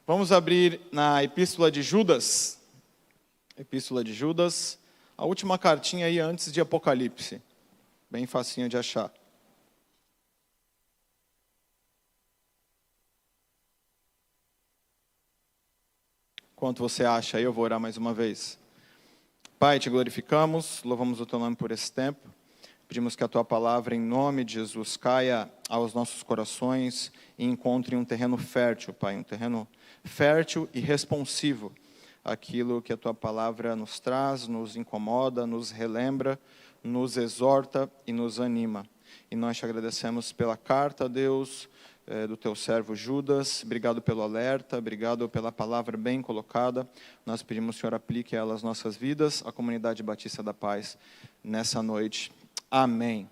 Vamos abrir na Epístola de Judas. Epístola de Judas, a última cartinha aí antes de Apocalipse. Bem facinho de achar. Enquanto você acha aí, eu vou orar mais uma vez. Pai, te glorificamos, louvamos o teu nome por esse tempo. Pedimos que a tua palavra, em nome de Jesus, caia aos nossos corações e encontre um terreno fértil, Pai, um terreno fértil e responsivo àquilo que a tua palavra nos traz, nos incomoda, nos relembra, nos exorta e nos anima. E nós te agradecemos pela carta, Deus, do teu servo Judas. Obrigado pelo alerta, obrigado pela palavra bem colocada. Nós pedimos que o Senhor aplique ela às nossas vidas, à comunidade Batista da Paz, nessa noite. Amém.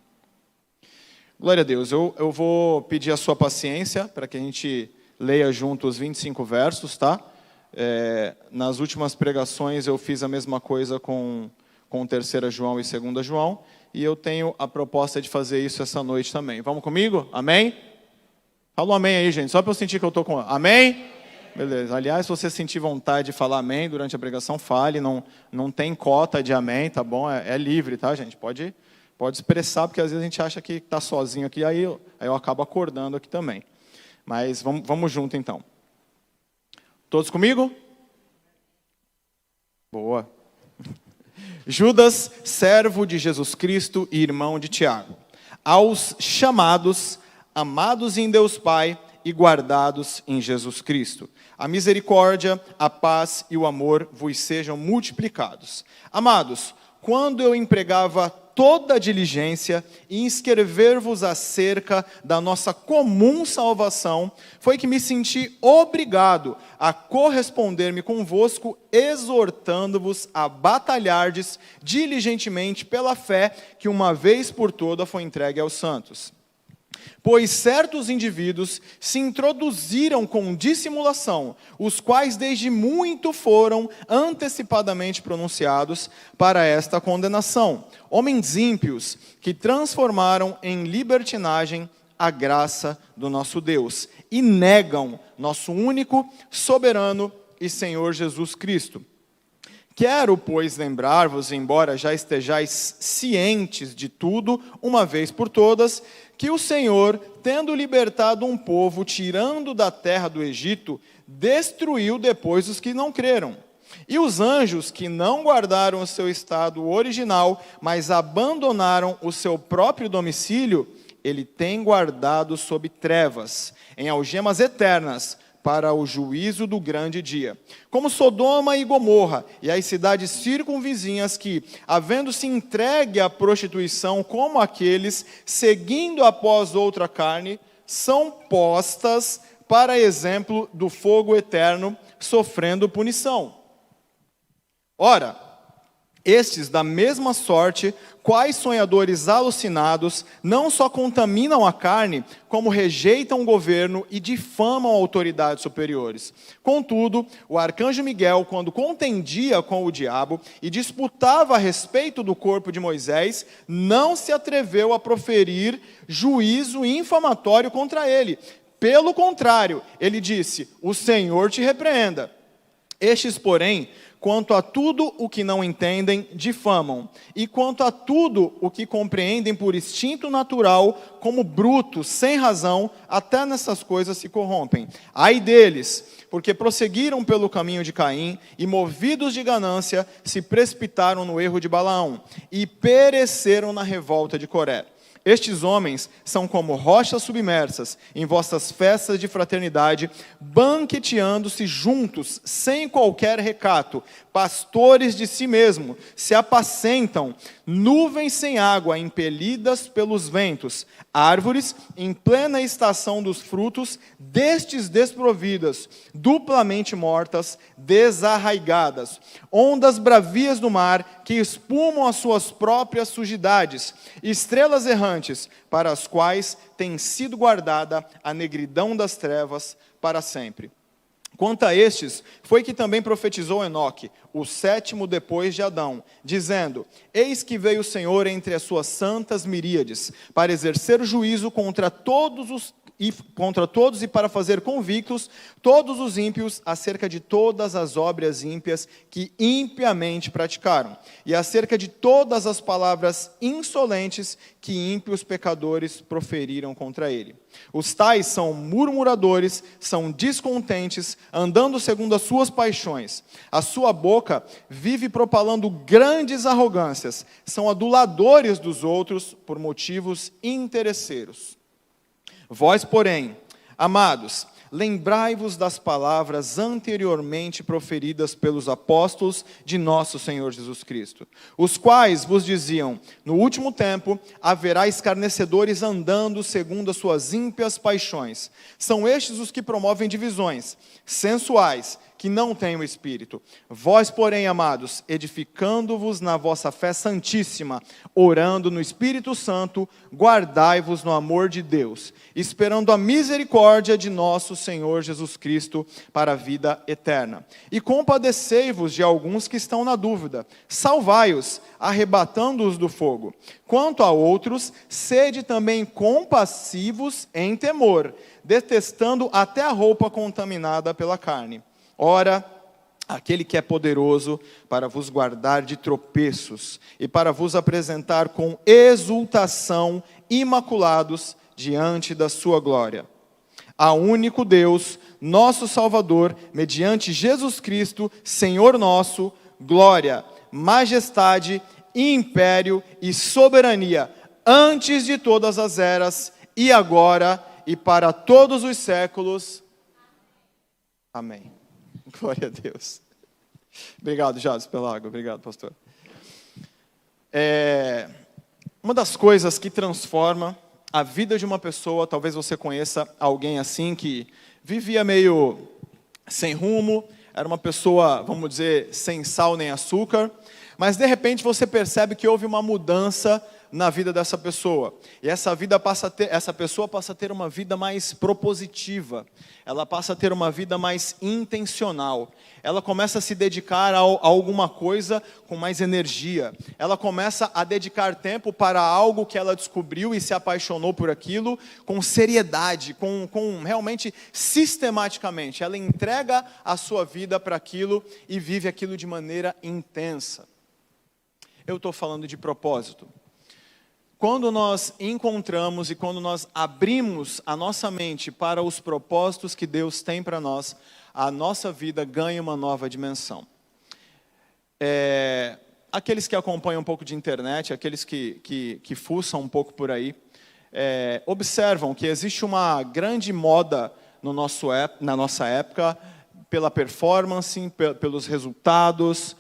Glória a Deus. Eu vou pedir a sua paciência para que a gente leia junto os 25 versos, tá? Nas últimas pregações eu fiz a mesma coisa com 3 João e 2 João, e eu tenho a proposta de fazer isso essa noite também. Vamos comigo? Amém? Fala um amém aí, gente, só para eu sentir que eu estou com... Amém? Beleza. Aliás, se você sentir vontade de falar amém durante a pregação, fale, não tem cota de amém, tá bom? É livre, tá, gente? Pode expressar, porque às vezes a gente acha que está sozinho aqui, aí eu acabo acordando aqui também. Mas vamos junto então. Todos comigo? Boa. Judas, servo de Jesus Cristo e irmão de Tiago, aos chamados, amados em Deus Pai e guardados em Jesus Cristo. A misericórdia, a paz e o amor vos sejam multiplicados. Amados, quando eu empregava toda a diligência em escrever-vos acerca da nossa comum salvação, foi que me senti obrigado a corresponder-me convosco, exortando-vos a batalhardes diligentemente pela fé que uma vez por toda foi entregue aos santos. Pois certos indivíduos se introduziram com dissimulação, os quais desde muito foram antecipadamente pronunciados para esta condenação. Homens ímpios que transformaram em libertinagem a graça do nosso Deus e negam nosso único, soberano e Senhor Jesus Cristo. Quero, pois, lembrar-vos, embora já estejais cientes de tudo, uma vez por todas, que o Senhor, tendo libertado um povo, tirando da terra do Egito, destruiu depois os que não creram. E os anjos que não guardaram o seu estado original, mas abandonaram o seu próprio domicílio, ele tem guardado sob trevas, em algemas eternas, para o juízo do grande dia. Como Sodoma e Gomorra, e as cidades circunvizinhas que, havendo-se entregue à prostituição como aqueles, seguindo após outra carne, são postas para exemplo do fogo eterno, sofrendo punição. Ora, estes, da mesma sorte, quais sonhadores alucinados, não só contaminam a carne, como rejeitam o governo e difamam autoridades superiores. Contudo, o arcanjo Miguel, quando contendia com o diabo e disputava a respeito do corpo de Moisés, não se atreveu a proferir juízo infamatório contra ele. Pelo contrário, ele disse: o Senhor te repreenda. Estes, porém, quanto a tudo o que não entendem, difamam, e quanto a tudo o que compreendem por instinto natural, como brutos, sem razão, até nessas coisas se corrompem. Ai deles, porque prosseguiram pelo caminho de Caim, e movidos de ganância, se precipitaram no erro de Balaão, e pereceram na revolta de Coré. Estes homens são como rochas submersas em vossas festas de fraternidade, banqueteando-se juntos, sem qualquer recato, pastores de si mesmo, se apacentam, nuvens sem água, impelidas pelos ventos, árvores em plena estação dos frutos, destes desprovidas, duplamente mortas, desarraigadas, ondas bravias do mar, que espumam as suas próprias sujidades, estrelas errantes, para as quais tem sido guardada a negridão das trevas para sempre. Quanto a estes, foi que também profetizou Enoque, o sétimo depois de Adão, dizendo: eis que veio o Senhor entre as suas santas miríades, para exercer juízo contra todos e contra todos e para fazer convictos todos os ímpios acerca de todas as obras ímpias que impiamente praticaram, e acerca de todas as palavras insolentes que ímpios pecadores proferiram contra ele. Os tais são murmuradores, são descontentes, andando segundo as suas paixões. A sua boca vive propalando grandes arrogâncias, são aduladores dos outros por motivos interesseiros. Vós, porém, amados, lembrai-vos das palavras anteriormente proferidas pelos apóstolos de nosso Senhor Jesus Cristo, os quais vos diziam: no último tempo haverá escarnecedores andando segundo as suas ímpias paixões. São estes os que promovem divisões, sensuais, que não têm o Espírito. Vós, porém, amados, edificando-vos na vossa fé santíssima, orando no Espírito Santo, guardai-vos no amor de Deus, esperando a misericórdia de nosso Senhor Jesus Cristo para a vida eterna. E compadecei-vos de alguns que estão na dúvida, salvai-os, arrebatando-os do fogo. Quanto a outros, sede também compassivos em temor, detestando até a roupa contaminada pela carne. Ora, aquele que é poderoso para vos guardar de tropeços e para vos apresentar com exultação imaculados diante da sua glória. A único Deus, nosso Salvador, mediante Jesus Cristo, Senhor nosso, glória, majestade, império e soberania, antes de todas as eras, e agora e para todos os séculos. Amém. Glória a Deus. Obrigado, Jades, pela água. Obrigado, pastor. Uma das coisas que transforma a vida de uma pessoa, talvez você conheça alguém assim, que vivia meio sem rumo, era uma pessoa, vamos dizer, sem sal nem açúcar, mas de repente você percebe que houve uma mudança na vida dessa pessoa. E essa pessoa passa a ter uma vida mais propositiva. Ela passa a ter uma vida mais intencional. Ela começa a se dedicar a alguma coisa com mais energia. Ela começa a dedicar tempo para algo que ela descobriu e se apaixonou por aquilo com seriedade, com realmente sistematicamente. Ela entrega a sua vida para aquilo e vive aquilo de maneira intensa. Eu estou falando de propósito. Quando nós encontramos e quando nós abrimos a nossa mente para os propósitos que Deus tem para nós, a nossa vida ganha uma nova dimensão. Aqueles que acompanham um pouco de internet, aqueles que fuçam um pouco por aí, observam que existe uma grande moda na nossa época pela performance, pelos resultados,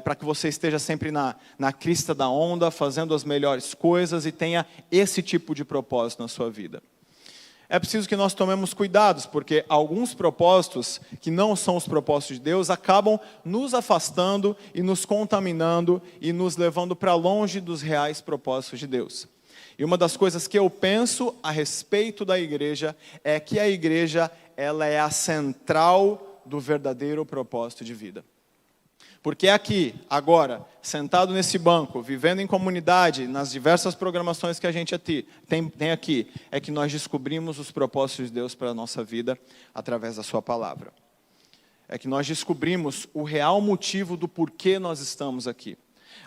para que você esteja sempre na crista da onda, fazendo as melhores coisas e tenha esse tipo de propósito na sua vida. É preciso que nós tomemos cuidados, porque alguns propósitos, que não são os propósitos de Deus, acabam nos afastando e nos contaminando e nos levando para longe dos reais propósitos de Deus. E uma das coisas que eu penso a respeito da igreja é que a igreja, ela é a central do verdadeiro propósito de vida. Porque aqui, agora, sentado nesse banco, vivendo em comunidade, nas diversas programações que a gente tem aqui, é que nós descobrimos os propósitos de Deus para a nossa vida através da sua palavra. É que nós descobrimos o real motivo do porquê nós estamos aqui.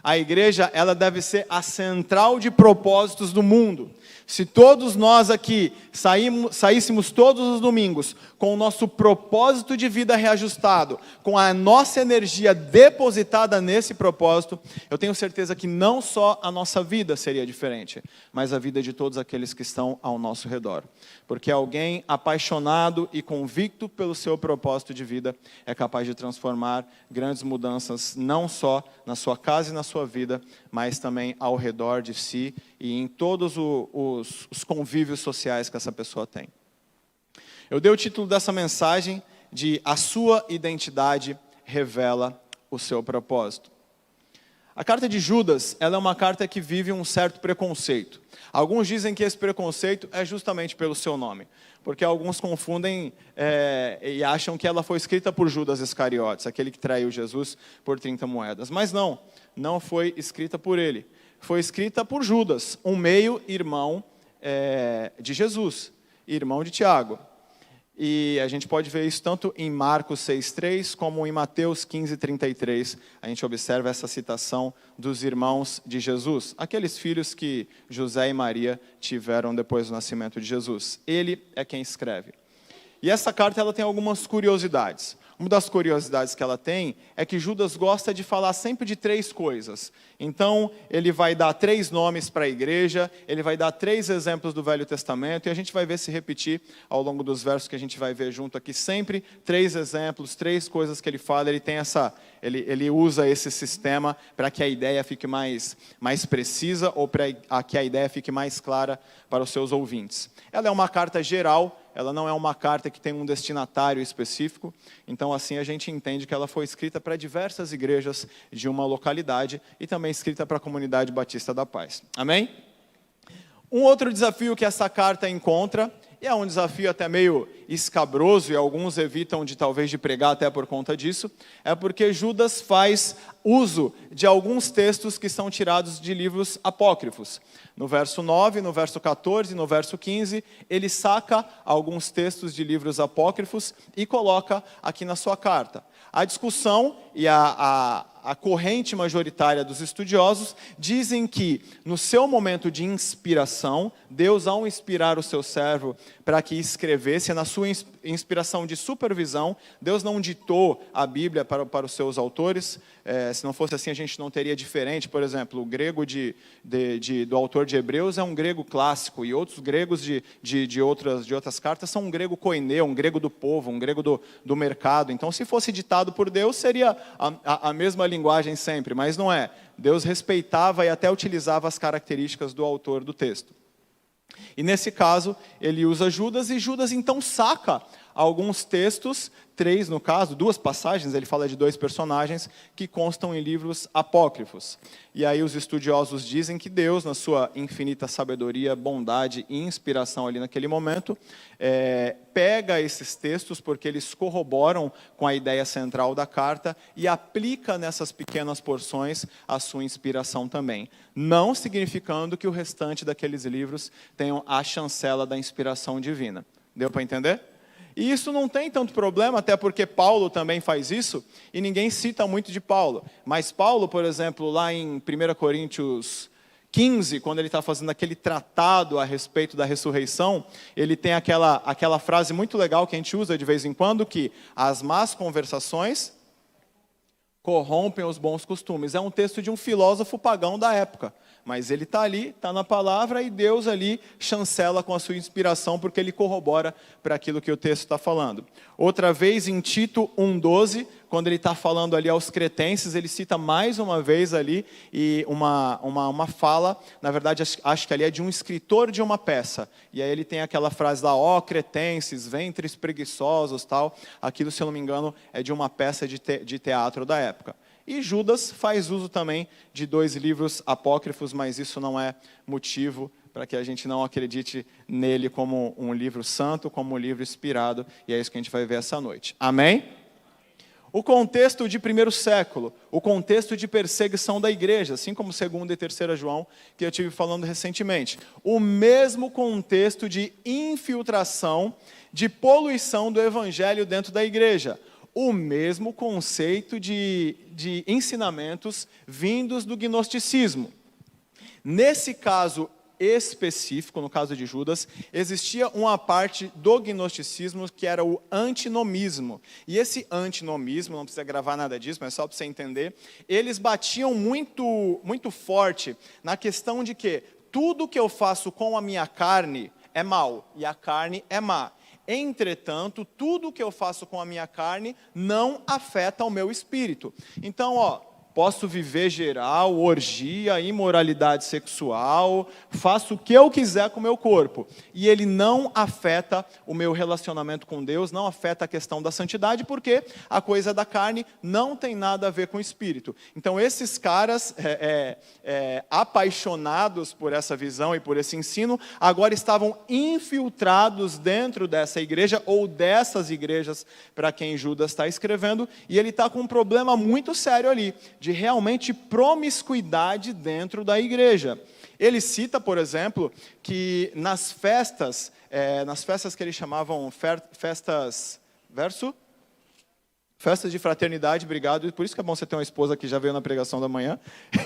A igreja, ela deve ser a central de propósitos do mundo. Se todos nós aqui saíssemos todos os domingos com o nosso propósito de vida reajustado, com a nossa energia depositada nesse propósito, eu tenho certeza que não só a nossa vida seria diferente, mas a vida de todos aqueles que estão ao nosso redor. Porque alguém apaixonado e convicto pelo seu propósito de vida é capaz de transformar grandes mudanças, não só na sua casa e na sua vida, mas também ao redor de si e em todos os convívios sociais que essa pessoa tem. Eu dei o título dessa mensagem de A Sua Identidade Revela o Seu Propósito. A carta de Judas, ela é uma carta que vive um certo preconceito. Alguns dizem que esse preconceito é justamente pelo seu nome, porque alguns confundem e acham que ela foi escrita por Judas Iscariotes, aquele que traiu Jesus por 30 moedas. Mas não foi escrita por ele. Foi escrita por Judas, um meio-irmão de Jesus. irmão de Tiago. E a gente pode ver isso tanto em Marcos 6,3 como em Mateus 15,33. A gente observa essa citação dos irmãos de Jesus, aqueles filhos que José e Maria tiveram depois do nascimento de Jesus. Ele é quem escreve. E essa carta ela tem algumas curiosidades. Uma das curiosidades que ela tem é que Judas gosta de falar sempre de 3 coisas. Então, ele vai dar 3 nomes para a igreja, ele vai dar 3 exemplos do Velho Testamento, e a gente vai ver se repetir ao longo dos versos que a gente vai ver junto aqui, sempre 3 exemplos, 3 coisas que ele fala, ele usa esse sistema para que a ideia fique mais precisa, ou para que a ideia fique mais clara para os seus ouvintes. Ela é uma carta geral, ela não é uma carta que tem um destinatário específico, então assim a gente entende que ela foi escrita para diversas igrejas de uma localidade e também escrita para a comunidade Batista da Paz. Amém? Um outro desafio que essa carta encontra, e é um desafio até meio escabroso, e alguns evitam talvez de pregar até por conta disso, é porque Judas faz uso de alguns textos que são tirados de livros apócrifos. No verso 9, no verso 14, no verso 15, ele saca alguns textos de livros apócrifos e coloca aqui na sua carta. A discussão e a corrente majoritária dos estudiosos dizem que, no seu momento de inspiração, Deus, ao inspirar o seu servo para que escrevesse, na sua inspiração de supervisão, Deus não ditou a Bíblia para os seus autores. Se não fosse assim, a gente não teria diferente. Por exemplo, o grego do autor de Hebreus é um grego clássico, e outros gregos de outras cartas são um grego koineu, um grego do povo, um grego do mercado. Então, se fosse ditado por Deus, seria a mesma linguagem sempre, mas não é. Deus respeitava e até utilizava as características do autor do texto. E nesse caso, ele usa Judas, e Judas então saca alguns textos, 3 no caso, 2 passagens, ele fala de 2 personagens, que constam em livros apócrifos. E aí os estudiosos dizem que Deus, na sua infinita sabedoria, bondade e inspiração ali naquele momento, pega esses textos, porque eles corroboram com a ideia central da carta, e aplica nessas pequenas porções a sua inspiração também. Não significando que o restante daqueles livros tenham a chancela da inspiração divina. Deu para entender? E isso não tem tanto problema, até porque Paulo também faz isso, e ninguém cita muito de Paulo. Mas Paulo, por exemplo, lá em 1 Coríntios 15, quando ele está fazendo aquele tratado a respeito da ressurreição, ele tem aquela frase muito legal que a gente usa de vez em quando, que as más conversações corrompem os bons costumes. É um texto de um filósofo pagão da época. Mas ele está ali, está na palavra, e Deus ali chancela com a sua inspiração, porque ele corrobora para aquilo que o texto está falando. Outra vez, em Tito 1,12, quando ele está falando ali aos cretenses, ele cita mais uma vez ali e uma fala, na verdade, acho que ali é de um escritor de uma peça. E aí ele tem aquela frase lá, ó cretenses, ventres preguiçosos, tal. Aquilo, se eu não me engano, é de uma peça de teatro da época. E Judas faz uso também de 2 livros apócrifos, mas isso não é motivo para que a gente não acredite nele como um livro santo, como um livro inspirado, e é isso que a gente vai ver essa noite. Amém? O contexto de 1º século, o contexto de perseguição da igreja, assim como 2ª e 3ª João, que eu estive falando recentemente. O mesmo contexto de infiltração, de poluição do evangelho dentro da igreja. O mesmo conceito de ensinamentos vindos do gnosticismo. Nesse caso específico, no caso de Judas, existia uma parte do gnosticismo que era o antinomismo. E esse antinomismo, não precisa gravar nada disso, mas só para você entender, eles batiam muito forte na questão de que tudo que eu faço com a minha carne é mal, e a carne é má. Entretanto, tudo que eu faço com a minha carne não afeta o meu espírito. Então, posso viver geral, orgia, imoralidade sexual, faço o que eu quiser com o meu corpo. E ele não afeta o meu relacionamento com Deus, não afeta a questão da santidade, porque a coisa da carne não tem nada a ver com o espírito. Então, esses caras, apaixonados por essa visão e por esse ensino, agora estavam infiltrados dentro dessa igreja, ou dessas igrejas para quem Judas está escrevendo, e ele está com um problema muito sério ali, de realmente promiscuidade dentro da igreja. Ele cita, por exemplo, que nas festas que eles chamavam festas de fraternidade, obrigado. E por isso que é bom você ter uma esposa que já veio na pregação da manhã,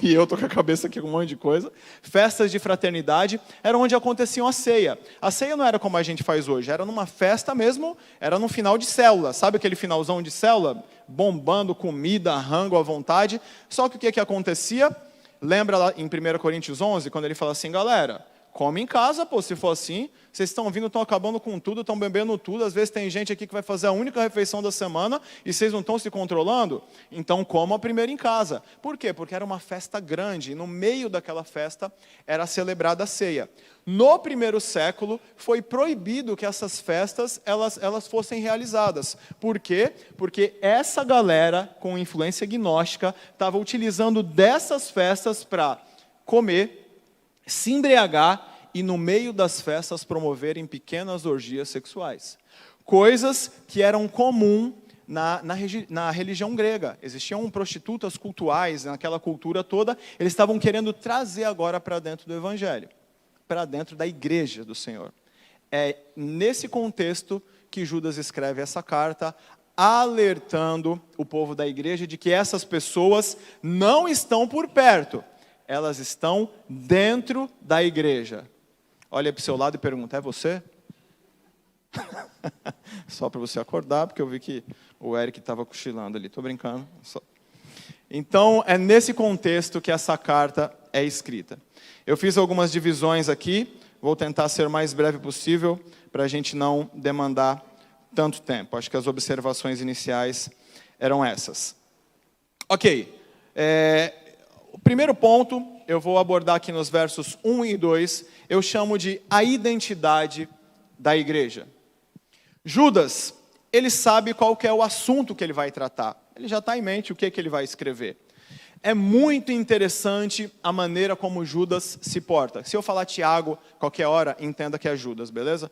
e eu tô com a cabeça aqui com um monte de coisa. Festas de fraternidade era onde aconteciam a ceia. A ceia não era como a gente faz hoje, era numa festa mesmo, era no final de célula. Sabe aquele finalzão de célula? Bombando comida, rango à vontade. Só que o que acontecia? Lembra lá em 1 Coríntios 11, quando ele fala assim, galera, come em casa, pô, se for assim. Vocês estão vindo, estão acabando com tudo, estão bebendo tudo. Às vezes tem gente aqui que vai fazer a única refeição da semana e vocês não estão se controlando. Então comam primeiro em casa. Por quê? Porque era uma festa grande e no meio daquela festa era celebrada a ceia. No primeiro século foi proibido que essas festas elas fossem realizadas. Por quê? Porque essa galera com influência gnóstica estava utilizando dessas festas para comer, se embriagar e no meio das festas promoverem pequenas orgias sexuais. Coisas que eram comum na religião grega. Existiam prostitutas cultuais naquela cultura toda, eles estavam querendo trazer agora para dentro do Evangelho, para dentro da igreja do Senhor. É nesse contexto que Judas escreve essa carta, alertando o povo da igreja de que essas pessoas não estão por perto, elas estão dentro da igreja. Olha para o seu lado e pergunta, é você? Só para você acordar, porque eu vi que o Eric estava cochilando ali. Estou brincando. Então, é nesse contexto que essa carta é escrita. Eu fiz algumas divisões aqui, vou tentar ser o mais breve possível, para a gente não demandar tanto tempo. Acho que as observações iniciais eram essas. Ok. O primeiro ponto, eu vou abordar aqui nos versos 1 e 2, eu chamo de a identidade da igreja. Judas, ele sabe qual que é o assunto que ele vai tratar. Ele já está em mente o que ele vai escrever. É muito interessante a maneira como Judas se porta. Se eu falar Tiago qualquer hora, entenda que é Judas, beleza?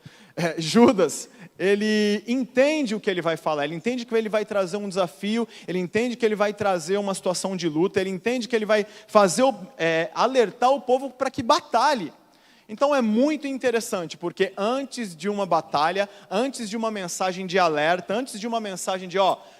Judas, ele entende o que ele vai falar, ele entende que ele vai trazer um desafio, ele entende que ele vai trazer uma situação de luta, ele entende que ele vai fazer alertar o povo para que batalhe. Então é muito interessante, porque antes de uma batalha, antes de uma mensagem de alerta, antes de uma mensagem de,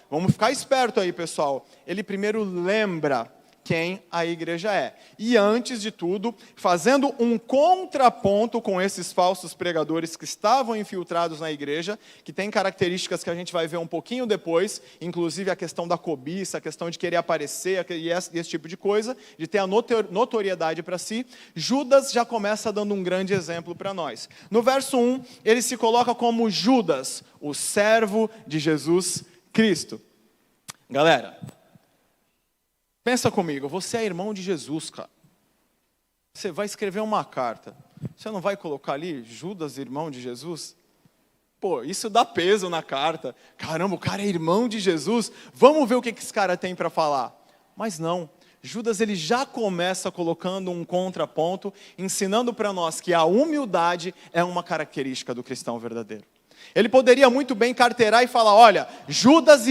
vamos ficar esperto aí, pessoal, ele primeiro lembra quem a igreja é. E antes de tudo, fazendo um contraponto com esses falsos pregadores que estavam infiltrados na igreja, que tem características que a gente vai ver um pouquinho depois, inclusive a questão da cobiça, a questão de querer aparecer, e esse tipo de coisa, de ter a notoriedade para si, Judas já começa dando um grande exemplo para nós. No verso 1, ele se coloca como Judas, o servo de Jesus Cristo. Galera, pensa comigo, você é irmão de Jesus, cara. Você vai escrever uma carta. Você não vai colocar ali, Judas, irmão de Jesus? Pô, isso dá peso na carta. Caramba, o cara é irmão de Jesus. Vamos ver o que esse cara tem para falar. Mas não. Judas, ele já começa colocando um contraponto, ensinando para nós que a humildade é uma característica do cristão verdadeiro. Ele poderia muito bem carteirar e falar, olha, Judas,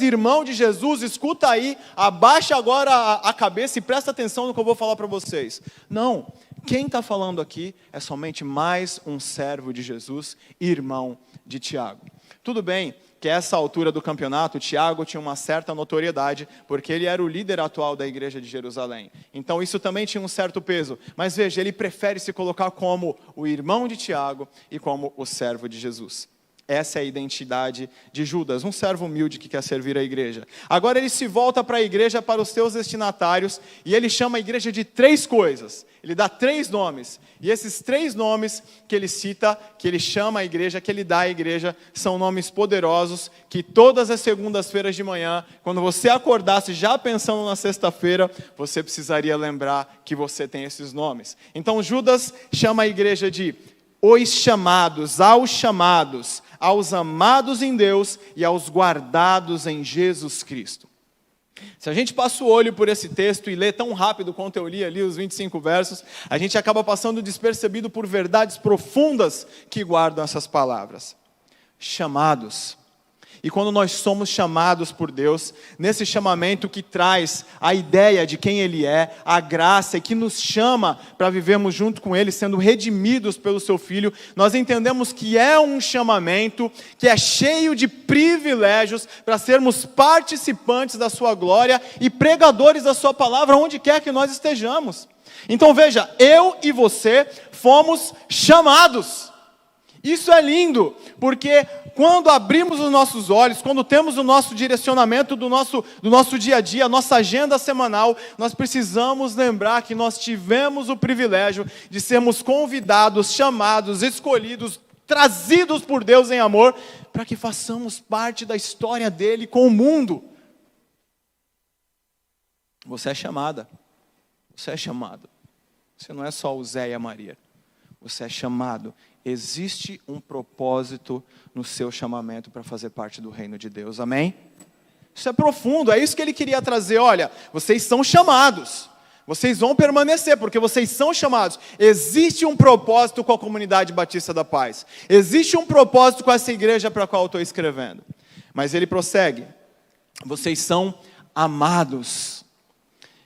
irmão de Jesus, escuta aí, abaixa agora a cabeça e presta atenção no que eu vou falar para vocês. Não, quem está falando aqui é somente mais um servo de Jesus, irmão de Tiago. Tudo bem que a essa altura do campeonato, Tiago tinha uma certa notoriedade, porque ele era o líder atual da igreja de Jerusalém. Então isso também tinha um certo peso. Mas veja, ele prefere se colocar como o irmão de Tiago e como o servo de Jesus. Essa é a identidade de Judas, um servo humilde que quer servir a igreja. Agora ele se volta para a igreja, para os seus destinatários, e ele chama a igreja de 3 coisas. Ele dá 3 nomes. E esses 3 nomes que ele cita, que ele chama a igreja, que ele dá à igreja, são nomes poderosos, que todas as segundas-feiras de manhã, quando você acordasse já pensando na sexta-feira, você precisaria lembrar que você tem esses nomes. Então Judas chama a igreja de os chamados, aos amados em Deus e aos guardados em Jesus Cristo. Se a gente passa o olho por esse texto e lê tão rápido quanto eu li ali os 25 versos, a gente acaba passando despercebido por verdades profundas que guardam essas palavras. Chamados. E quando nós somos chamados por Deus, nesse chamamento que traz a ideia de quem Ele é, a graça, e que nos chama para vivermos junto com Ele, sendo redimidos pelo Seu Filho, nós entendemos que é um chamamento que é cheio de privilégios para sermos participantes da Sua glória e pregadores da Sua palavra onde quer que nós estejamos. Então veja, eu e você fomos chamados. Isso é lindo, porque quando abrimos os nossos olhos, quando temos o nosso direcionamento do nosso dia a dia, a nossa agenda semanal, nós precisamos lembrar que nós tivemos o privilégio de sermos convidados, chamados, escolhidos, trazidos por Deus em amor, para que façamos parte da história dele com o mundo. Você é chamada, você é chamado. Você não é só o Zé e a Maria, você é chamado. Existe um propósito no seu chamamento para fazer parte do reino de Deus, amém? Isso é profundo, é isso que ele queria trazer. Olha, vocês são chamados, vocês vão permanecer, porque vocês são chamados. Existe um propósito com a Comunidade Batista da Paz, existe um propósito com essa igreja para a qual eu estou escrevendo. Mas ele prossegue, vocês são amados.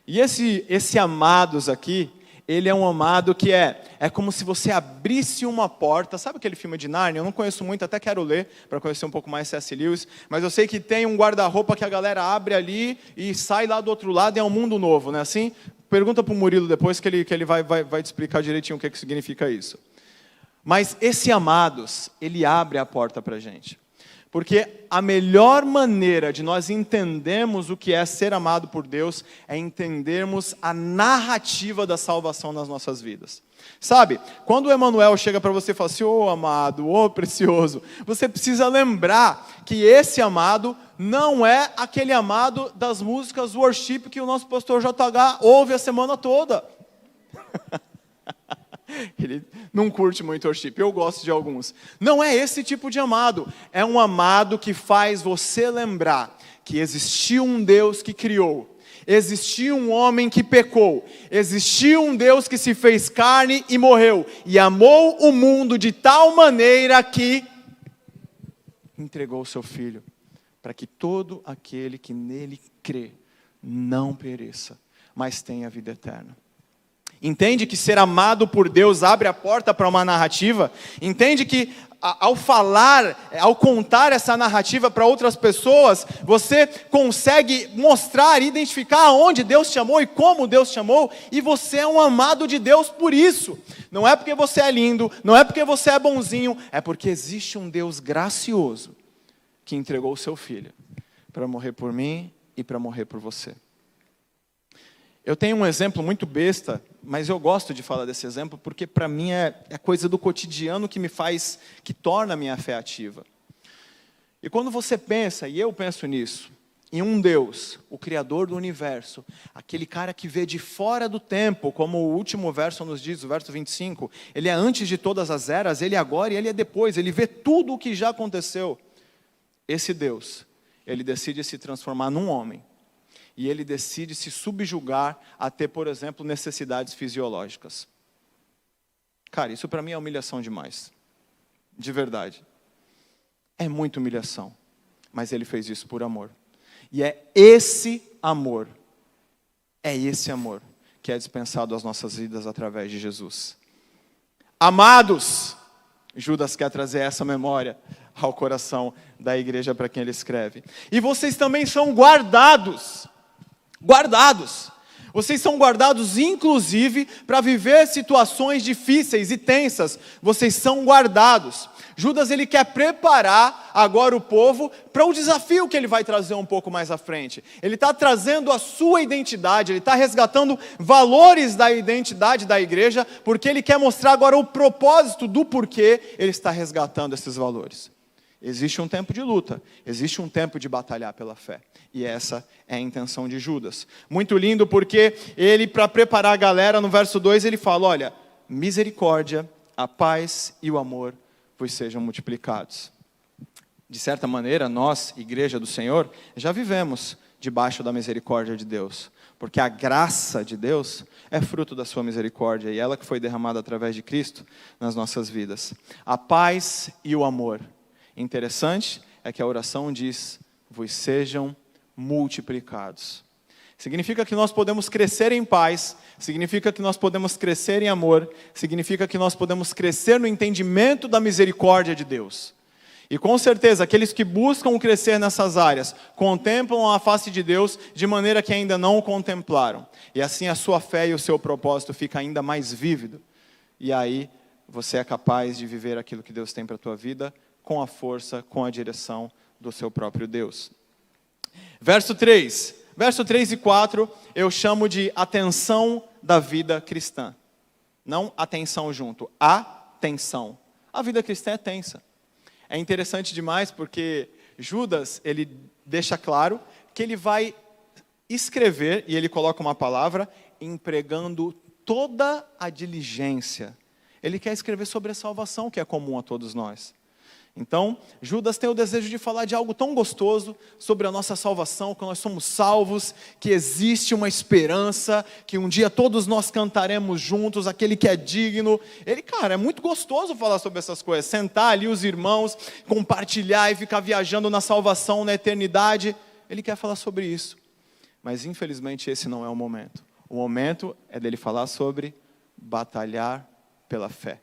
E esse amados aqui, ele é um amado que é como se você abrisse uma porta. Sabe aquele filme de Nárnia? Eu não conheço muito, até quero ler para conhecer um pouco mais C.S. Lewis, mas eu sei que tem um guarda-roupa que a galera abre ali e sai lá do outro lado e é um mundo novo, não é assim? Pergunta para o Murilo depois que ele vai te explicar direitinho o que significa isso. Mas esse amados, ele abre a porta para a gente. Porque a melhor maneira de nós entendermos o que é ser amado por Deus é entendermos a narrativa da salvação nas nossas vidas. Sabe, quando o Emanuel chega para você e fala assim, ô amado, ô precioso, você precisa lembrar que esse amado não é aquele amado das músicas worship que o nosso pastor JH ouve a semana toda. Ele não curte muito worship, eu gosto de alguns. Não é esse tipo de amado. É um amado que faz você lembrar que existiu um Deus que criou, existiu um homem que pecou, existiu um Deus que se fez carne e morreu, e amou o mundo de tal maneira que entregou o seu Filho, para que todo aquele que nele crê não pereça, mas tenha vida eterna. Entende que ser amado por Deus abre a porta para uma narrativa? Entende que ao falar, ao contar essa narrativa para outras pessoas, você consegue mostrar, identificar aonde Deus te amou e como Deus te amou, e você é um amado de Deus por isso. Não é porque você é lindo, não é porque você é bonzinho, é porque existe um Deus gracioso que entregou o seu Filho para morrer por mim e para morrer por você. Eu tenho um exemplo muito besta, mas eu gosto de falar desse exemplo porque para mim é coisa do cotidiano que torna a minha fé ativa. E quando você pensa, e eu penso nisso, em um Deus, o Criador do universo, aquele cara que vê de fora do tempo, como o último verso nos diz, o verso 25, ele é antes de todas as eras, ele é agora e ele é depois, ele vê tudo o que já aconteceu. Esse Deus, ele decide se transformar num homem. E ele decide se subjugar a ter, por exemplo, necessidades fisiológicas. Cara, isso para mim é humilhação demais. De verdade. É muita humilhação. Mas ele fez isso por amor. E é esse amor que é dispensado às nossas vidas através de Jesus. Amados, Judas quer trazer essa memória ao coração da igreja para quem ele escreve. E vocês também são guardados. Guardados. Vocês são guardados, inclusive, para viver situações difíceis e tensas. Vocês são guardados. Judas, ele quer preparar agora o povo para o desafio que ele vai trazer um pouco mais à frente. Ele está trazendo a sua identidade, ele está resgatando valores da identidade da igreja, porque ele quer mostrar agora o propósito do porquê ele está resgatando esses valores. Existe um tempo de luta, existe um tempo de batalhar pela fé. E essa é a intenção de Judas. Muito lindo porque ele, para preparar a galera, no verso 2, ele fala, olha, misericórdia, a paz e o amor vos sejam multiplicados. De certa maneira, nós, igreja do Senhor, já vivemos debaixo da misericórdia de Deus. Porque a graça de Deus é fruto da sua misericórdia. E ela que foi derramada através de Cristo nas nossas vidas. A paz e o amor. Interessante é que a oração diz: vos sejam multiplicados. Significa que nós podemos crescer em paz, significa que nós podemos crescer em amor, significa que nós podemos crescer no entendimento da misericórdia de Deus. E com certeza, aqueles que buscam crescer nessas áreas, contemplam a face de Deus de maneira que ainda não o contemplaram. E assim a sua fé e o seu propósito fica ainda mais vívido. E aí você é capaz de viver aquilo que Deus tem para a tua vida, com a força, com a direção do seu próprio Deus. Verso 3 e 4 eu chamo de atenção da vida cristã. Não atenção junto, atenção. A vida cristã é tensa. É interessante demais porque Judas, ele deixa claro que ele vai escrever, e ele coloca uma palavra, empregando toda a diligência. Ele quer escrever sobre a salvação, que é comum a todos nós. Então, Judas tem o desejo de falar de algo tão gostoso, sobre a nossa salvação, que nós somos salvos, que existe uma esperança, que um dia todos nós cantaremos juntos, aquele que é digno. Cara, é muito gostoso falar sobre essas coisas, sentar ali os irmãos, compartilhar e ficar viajando na salvação, na eternidade. Ele quer falar sobre isso, mas infelizmente esse não é o momento. O momento é dele falar sobre batalhar pela fé.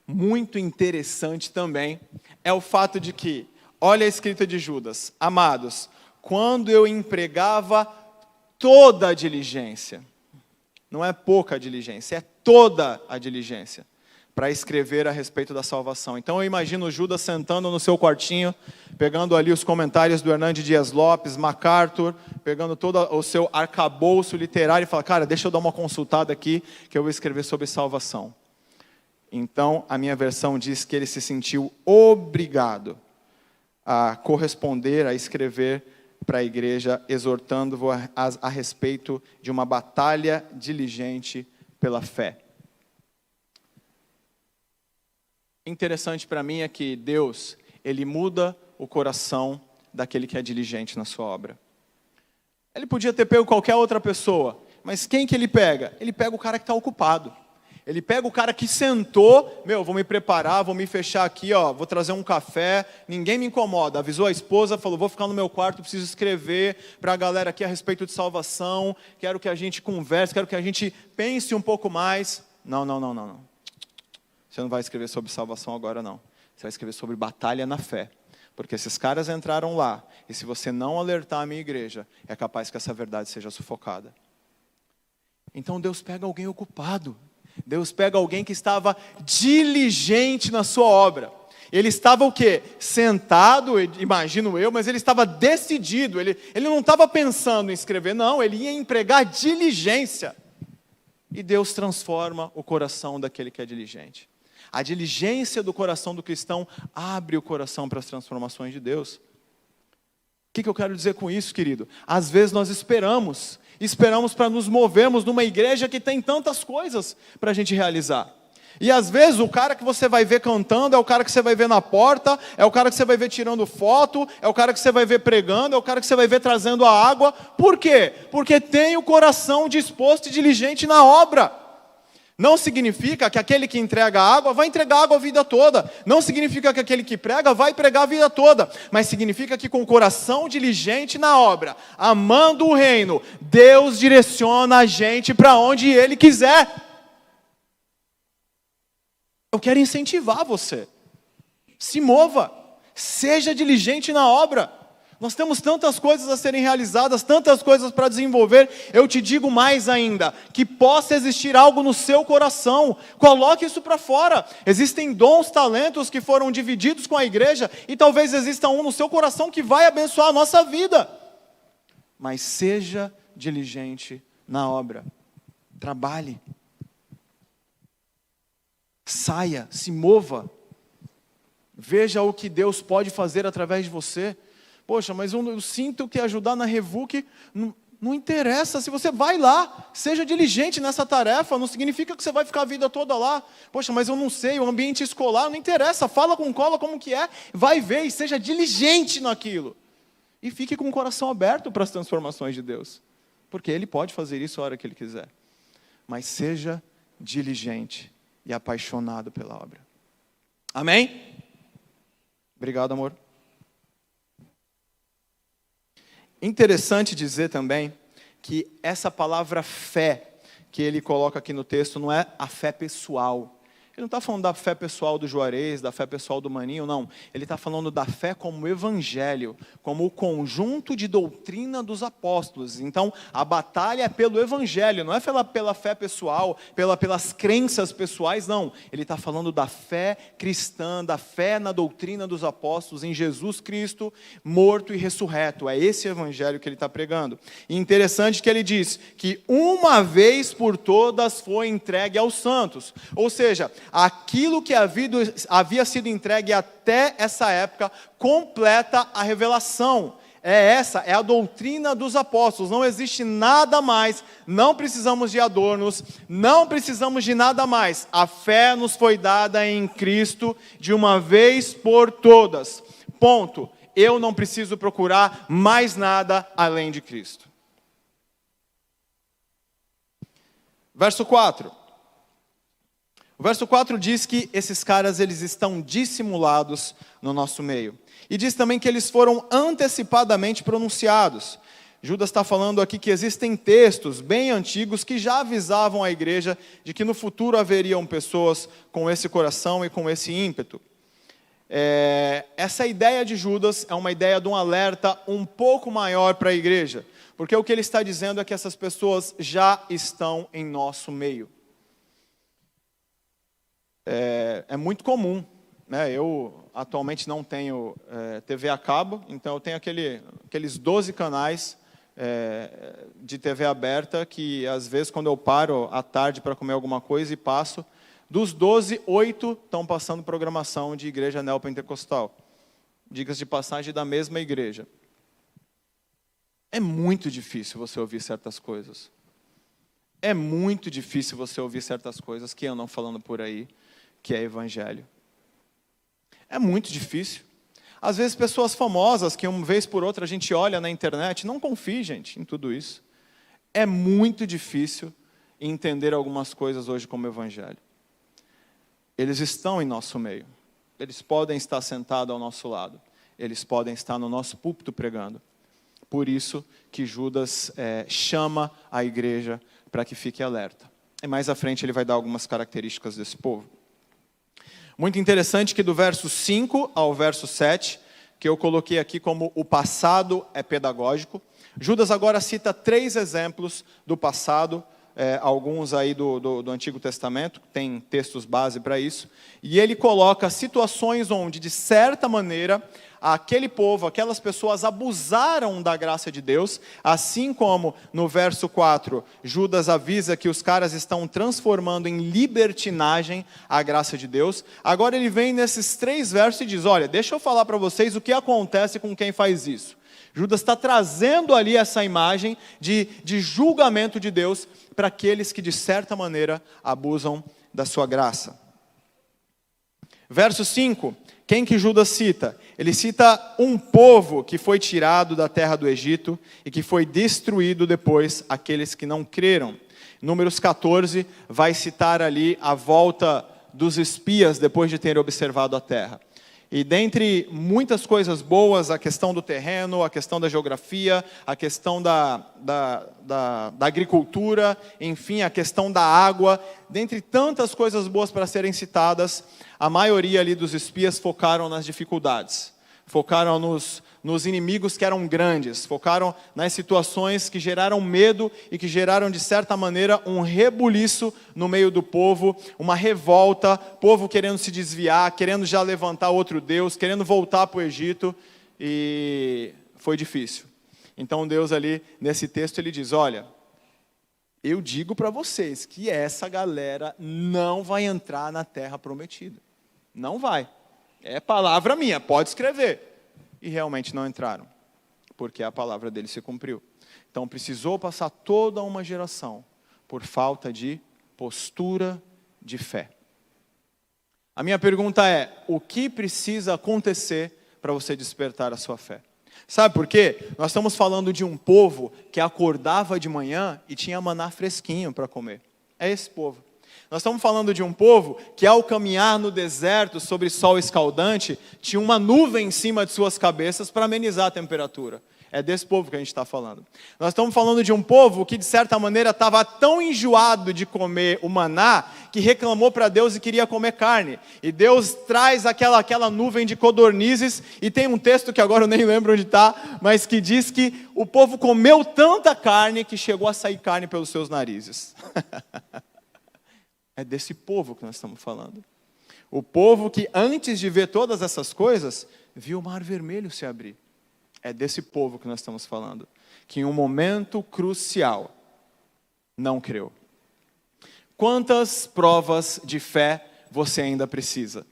Muito interessante também é o fato de que, olha a escrita de Judas: amados, quando eu empregava toda a diligência, não é pouca diligência, é toda a diligência, para escrever a respeito da salvação. Então eu imagino Judas sentando no seu quartinho, pegando ali os comentários do Hernandes Dias Lopes, MacArthur, pegando todo o seu arcabouço literário e fala: cara, deixa eu dar uma consultada aqui, que eu vou escrever sobre salvação. Então, a minha versão diz que ele se sentiu obrigado a corresponder, a escrever para a igreja, exortando-o a respeito de uma batalha diligente pela fé. Interessante para mim é que Deus, Ele muda o coração daquele que é diligente na sua obra. Ele podia ter pego qualquer outra pessoa, mas quem que Ele pega? Ele pega o cara que está ocupado. Ele pega o cara que sentou, vou me preparar, vou me fechar aqui, vou trazer um café, ninguém me incomoda. Avisou a esposa, falou: vou ficar no meu quarto, preciso escrever para a galera aqui a respeito de salvação, quero que a gente converse, quero que a gente pense um pouco mais. Não. Você não vai escrever sobre salvação agora, não. Você vai escrever sobre batalha na fé. Porque esses caras entraram lá, e se você não alertar a minha igreja, é capaz que essa verdade seja sufocada. Então Deus pega alguém ocupado. Deus pega alguém que estava diligente na sua obra. Ele estava o quê? Sentado, imagino eu, mas ele estava decidido. Ele não estava pensando em escrever, não. Ele ia empregar diligência. E Deus transforma o coração daquele que é diligente. A diligência do coração do cristão abre o coração para as transformações de Deus. O que eu quero dizer com isso, querido? Às vezes nós esperamos para nos movermos numa igreja que tem tantas coisas para a gente realizar. E às vezes o cara que você vai ver cantando é o cara que você vai ver na porta, é o cara que você vai ver tirando foto, é o cara que você vai ver pregando, é o cara que você vai ver trazendo a água. Por quê? Porque tem o coração disposto e diligente na obra. Não significa que aquele que entrega água vai entregar água a vida toda. Não significa que aquele que prega vai pregar a vida toda. Mas significa que com o coração diligente na obra, amando o reino, Deus direciona a gente para onde Ele quiser. Eu quero incentivar você. Se mova. Seja diligente na obra. Nós temos tantas coisas a serem realizadas, tantas coisas para desenvolver. Eu te digo mais ainda, que possa existir algo no seu coração. Coloque isso para fora. Existem dons, talentos que foram divididos com a igreja, e talvez exista um no seu coração que vai abençoar a nossa vida. Mas seja diligente na obra. Trabalhe. Saia, se mova. Veja o que Deus pode fazer através de você. Poxa, mas eu sinto que ajudar na Revuc não interessa. Se você vai lá, seja diligente nessa tarefa, não significa que você vai ficar a vida toda lá. Poxa, mas eu não sei, o ambiente escolar não interessa. Fala com cola como que é, vai ver e seja diligente naquilo. E fique com o coração aberto para as transformações de Deus. Porque Ele pode fazer isso a hora que Ele quiser. Mas seja diligente e apaixonado pela obra. Amém? Obrigado, amor. Interessante dizer também que essa palavra fé que ele coloca aqui no texto não é a fé pessoal. Ele não está falando da fé pessoal do Juarez, da fé pessoal do Maninho, não. Ele está falando da fé como evangelho, como o conjunto de doutrina dos apóstolos. Então, a batalha é pelo evangelho, não é pela fé pessoal, pelas crenças pessoais, não. Ele está falando da fé cristã, da fé na doutrina dos apóstolos, em Jesus Cristo, morto e ressurreto. É esse evangelho que ele está pregando. E interessante que ele diz que uma vez por todas foi entregue aos santos. Ou seja, aquilo que havia sido entregue até essa época completa a revelação. É a doutrina dos apóstolos. Não existe nada mais, não precisamos de adornos, não precisamos de nada mais. A fé nos foi dada em Cristo de uma vez por todas. Ponto. Eu não preciso procurar mais nada além de Cristo. Verso 4. O verso 4 diz que esses caras eles estão dissimulados no nosso meio. E diz também que eles foram antecipadamente pronunciados. Judas está falando aqui que existem textos bem antigos que já avisavam a igreja de que no futuro haveriam pessoas com esse coração e com esse ímpeto. Essa ideia de Judas é uma ideia de um alerta um pouco maior para a igreja. Porque o que ele está dizendo é que essas pessoas já estão em nosso meio. É muito comum, né? Eu atualmente não tenho TV a cabo, então eu tenho aqueles 12 canais de TV aberta que às vezes quando eu paro à tarde para comer alguma coisa e passo, dos 12, 8 estão passando programação de igreja neopentecostal. Diga-se de passagem, da mesma igreja. É muito difícil você ouvir certas coisas. É muito difícil você ouvir certas coisas que andam falando por aí, que é evangelho. É muito difícil. Às vezes pessoas famosas, que uma vez por outra a gente olha na internet, não confie, gente, em tudo isso. É muito difícil entender algumas coisas hoje como evangelho. Eles estão em nosso meio. Eles podem estar sentados ao nosso lado. Eles podem estar no nosso púlpito pregando. Por isso que Judas chama a igreja para que fique alerta. E mais à frente ele vai dar algumas características desse povo. Muito interessante que do verso 5 ao verso 7, que eu coloquei aqui como o passado é pedagógico, Judas agora cita 3 exemplos do passado, alguns aí do Antigo Testamento, tem textos base para isso, e ele coloca situações onde, de certa maneira, aquele povo, aquelas pessoas abusaram da graça de Deus, assim como no verso 4, Judas avisa que os caras estão transformando em libertinagem a graça de Deus. Agora ele vem nesses 3 versos e diz, olha, deixa eu falar para vocês o que acontece com quem faz isso. Judas está trazendo ali essa imagem de julgamento de Deus para aqueles que de certa maneira abusam da sua graça. Verso 5, quem que Judas cita? Ele cita um povo que foi tirado da terra do Egito e que foi destruído depois, aqueles que não creram. Números 14 vai citar ali a volta dos espias depois de terem observado a terra. E dentre muitas coisas boas, a questão do terreno, a questão da geografia, a questão da agricultura, enfim, a questão da água, dentre tantas coisas boas para serem citadas, a maioria ali dos espias focaram nas dificuldades, focaram nos inimigos que eram grandes, focaram nas situações que geraram medo e que geraram, de certa maneira, um rebuliço no meio do povo, uma revolta, povo querendo se desviar, querendo já levantar outro Deus, querendo voltar para o Egito, e foi difícil. Então Deus ali, nesse texto, ele diz, olha, eu digo para vocês que essa galera não vai entrar na terra prometida. Não vai. É palavra minha, pode escrever. E realmente não entraram, porque a palavra dele se cumpriu. Então precisou passar toda uma geração por falta de postura de fé. A minha pergunta é, o que precisa acontecer para você despertar a sua fé? Sabe por quê? Nós estamos falando de um povo que acordava de manhã e tinha maná fresquinho para comer. É esse povo. Nós estamos falando de um povo que, ao caminhar no deserto sobre sol escaldante, tinha uma nuvem em cima de suas cabeças para amenizar a temperatura. É desse povo que a gente está falando. Nós estamos falando de um povo que, de certa maneira, estava tão enjoado de comer o maná, que reclamou para Deus e queria comer carne. E Deus traz aquela nuvem de codornizes, e tem um texto que agora eu nem lembro onde está, mas que diz que o povo comeu tanta carne que chegou a sair carne pelos seus narizes. É desse povo que nós estamos falando. O povo que, antes de ver todas essas coisas, viu o mar vermelho se abrir. É desse povo que nós estamos falando, que em um momento crucial não creu. Quantas provas de fé você ainda precisa?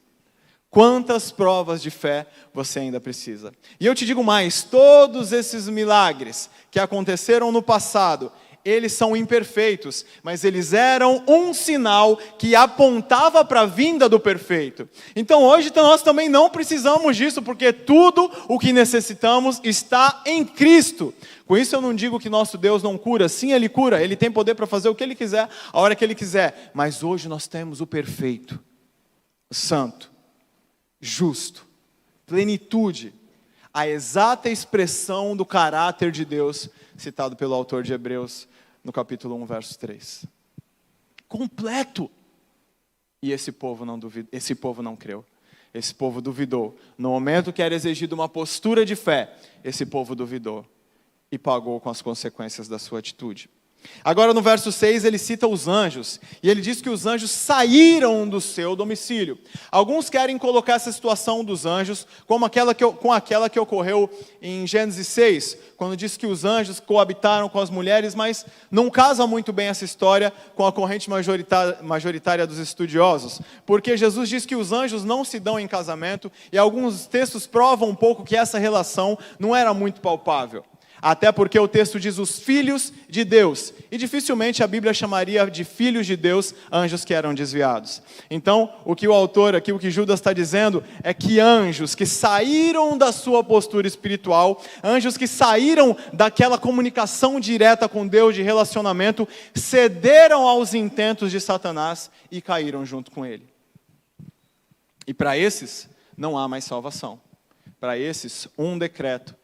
Quantas provas de fé você ainda precisa? E eu te digo mais, todos esses milagres que aconteceram no passado, eles são imperfeitos, mas eles eram um sinal que apontava para a vinda do perfeito. Então hoje nós também não precisamos disso, porque tudo o que necessitamos está em Cristo. Com isso eu não digo que nosso Deus não cura, sim, Ele cura, Ele tem poder para fazer o que Ele quiser, a hora que Ele quiser. Mas hoje nós temos o perfeito, o santo, justo, plenitude, a exata expressão do caráter de Deus, citado pelo autor de Hebreus, no capítulo 1, verso 3. Completo. E esse povo não creu. Esse povo duvidou. No momento que era exigida uma postura de fé, esse povo duvidou e pagou com as consequências da sua atitude. Agora no verso 6 ele cita os anjos, e ele diz que os anjos saíram do seu domicílio. Alguns querem colocar essa situação dos anjos com aquela que ocorreu em Gênesis 6, quando diz que os anjos coabitaram com as mulheres, mas não casa muito bem essa história com a corrente majoritária dos estudiosos, porque Jesus diz que os anjos não se dão em casamento, e alguns textos provam um pouco que essa relação não era muito palpável. Até porque o texto diz os filhos de Deus. E dificilmente a Bíblia chamaria de filhos de Deus anjos que eram desviados. Então, o que o autor aqui, o que Judas está dizendo, é que anjos que saíram da sua postura espiritual, anjos que saíram daquela comunicação direta com Deus, de relacionamento, cederam aos intentos de Satanás e caíram junto com ele. E para esses, não há mais salvação. Para esses, um decreto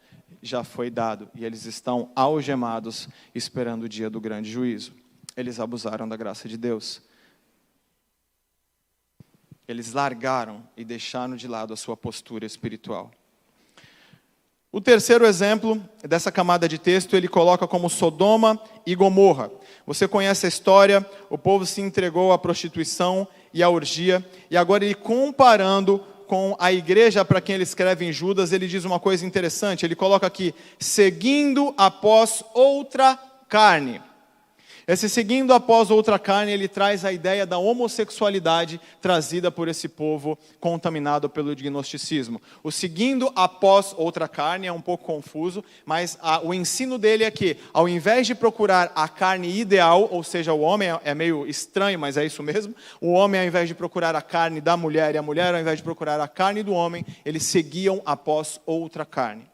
já foi dado, e eles estão algemados, esperando o dia do grande juízo. Eles abusaram da graça de Deus. Eles largaram e deixaram de lado a sua postura espiritual. O terceiro exemplo dessa camada de texto, ele coloca como Sodoma e Gomorra. Você conhece a história, o povo se entregou à prostituição e à orgia, e agora ele comparando com a igreja para quem ele escreve em Judas, ele diz uma coisa interessante, ele coloca aqui, seguindo após outra carne. Esse seguindo após outra carne, ele traz a ideia da homossexualidade trazida por esse povo contaminado pelo gnosticismo. O seguindo após outra carne é um pouco confuso, mas o ensino dele é que, ao invés de procurar a carne ideal, ou seja, o homem é meio estranho, mas é isso mesmo, o homem, ao invés de procurar a carne da mulher, e a mulher, ao invés de procurar a carne do homem, eles seguiam após outra carne.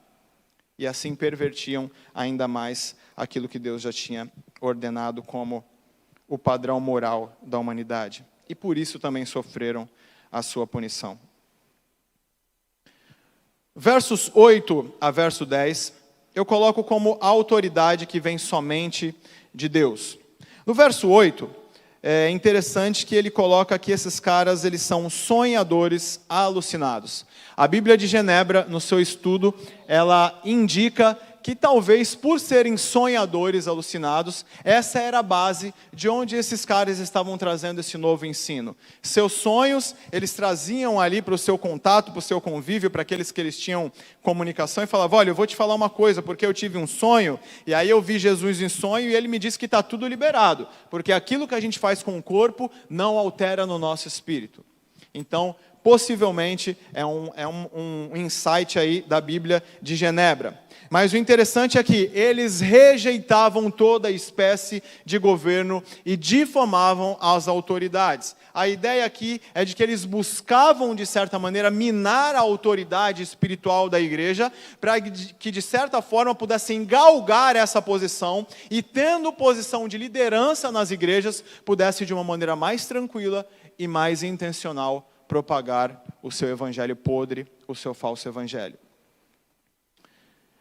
E assim pervertiam ainda mais aquilo que Deus já tinha ordenado como o padrão moral da humanidade. E por isso também sofreram a sua punição. Versos 8 a verso 10, eu coloco como a autoridade que vem somente de Deus. No verso 8, é interessante que ele coloca que esses caras, eles são sonhadores alucinados. A Bíblia de Genebra, no seu estudo, ela indica que talvez por serem sonhadores alucinados, essa era a base de onde esses caras estavam trazendo esse novo ensino. Seus sonhos, eles traziam ali para o seu contato, para o seu convívio, para aqueles que eles tinham comunicação, e falavam, olha, eu vou te falar uma coisa, porque eu tive um sonho, e aí eu vi Jesus em sonho, e ele me disse que está tudo liberado, porque aquilo que a gente faz com o corpo não altera no nosso espírito. Então, possivelmente é um insight aí da Bíblia de Genebra. Mas o interessante é que eles rejeitavam toda espécie de governo e difamavam as autoridades. A ideia aqui é de que eles buscavam, de certa maneira, minar a autoridade espiritual da igreja, para que, de certa forma, pudessem galgar essa posição e, tendo posição de liderança nas igrejas, pudesse, de uma maneira mais tranquila e mais intencional, propagar o seu evangelho podre, o seu falso evangelho.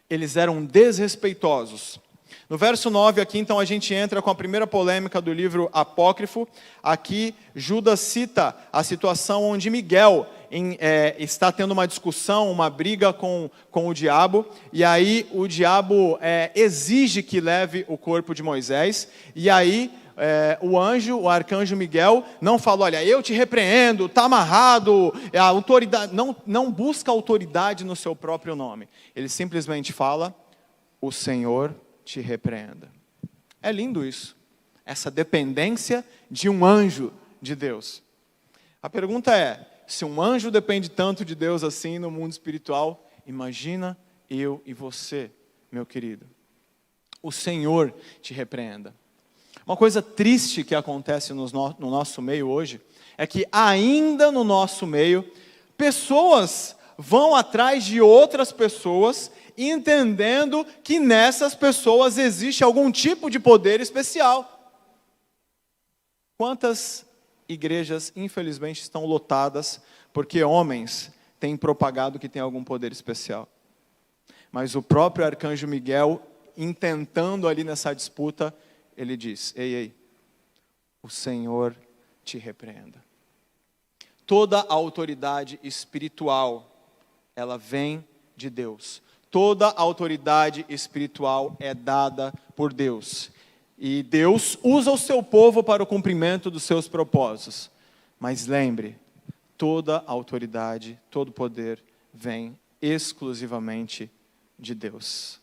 Eles eram desrespeitosos. No verso 9 aqui, então, a gente entra com a primeira polêmica do livro apócrifo. Aqui, Judas cita a situação onde Miguel está tendo uma discussão, uma briga com o diabo, e aí o diabo exige que leve o corpo de Moisés, e aí o arcanjo Miguel, não fala, olha, eu te repreendo, está amarrado, a autoridade, não busca autoridade no seu próprio nome. Ele simplesmente fala, o Senhor te repreenda. É lindo isso, essa dependência de um anjo de Deus. A pergunta é, se um anjo depende tanto de Deus assim no mundo espiritual, imagina eu e você, meu querido. O Senhor te repreenda. Uma coisa triste que acontece no nosso meio hoje, é que ainda no nosso meio, pessoas vão atrás de outras pessoas, entendendo que nessas pessoas existe algum tipo de poder especial. Quantas igrejas, infelizmente, estão lotadas, porque homens têm propagado que tem algum poder especial. Mas o próprio arcanjo Miguel, intentando ali nessa disputa, ele diz, ei, o Senhor te repreenda. Toda a autoridade espiritual, ela vem de Deus. Toda a autoridade espiritual é dada por Deus. E Deus usa o seu povo para o cumprimento dos seus propósitos. Mas lembre, toda a autoridade, todo poder vem exclusivamente de Deus.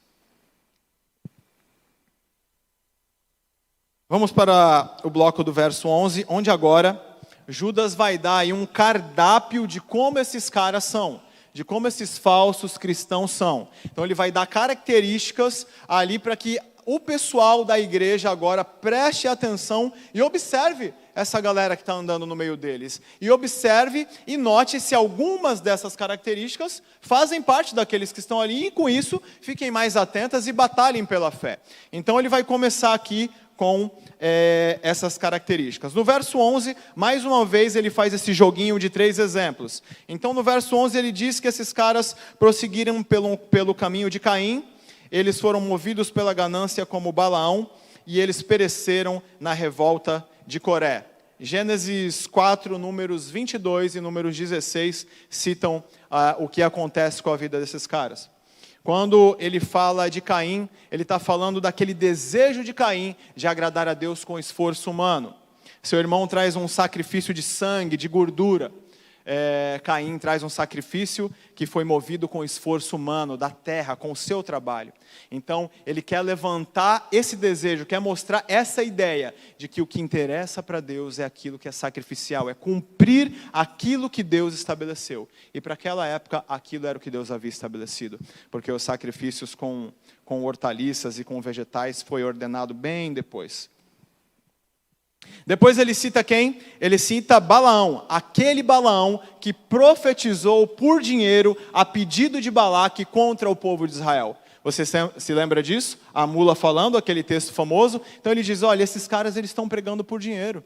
Vamos para o bloco do verso 11, onde agora Judas vai dar aí um cardápio de como esses caras são, de como esses falsos cristãos são. Então ele vai dar características ali para que o pessoal da igreja agora preste atenção e observe essa galera que está andando no meio deles. E observe e note se algumas dessas características fazem parte daqueles que estão ali, e com isso fiquem mais atentas e batalhem pela fé. Então ele vai começar aqui com essas características. No verso 11, mais uma vez ele faz esse joguinho de 3 exemplos. Então no verso 11 ele diz que esses caras prosseguiram pelo caminho de Caim, eles foram movidos pela ganância como Balaão, e eles pereceram na revolta de Coré. Gênesis 4, números 22 e números 16 citam o que acontece com a vida desses caras. Quando ele fala de Caim, ele está falando daquele desejo de Caim de agradar a Deus com esforço humano. Seu irmão traz um sacrifício de sangue, de gordura. Caim traz um sacrifício que foi movido com esforço humano, da terra, com o seu trabalho. Então, ele quer levantar esse desejo, quer mostrar essa ideia de que o que interessa para Deus é aquilo que é sacrificial, é cumprir aquilo que Deus estabeleceu. E para aquela época, aquilo era o que Deus havia estabelecido, porque os sacrifícios com hortaliças e com vegetais foi ordenado bem depois. Depois ele cita quem? Ele cita Balaão, aquele Balaão que profetizou por dinheiro a pedido de Balaque contra o povo de Israel. Você se lembra disso? A mula falando, aquele texto famoso. Então ele diz, olha, esses caras eles estão pregando por dinheiro.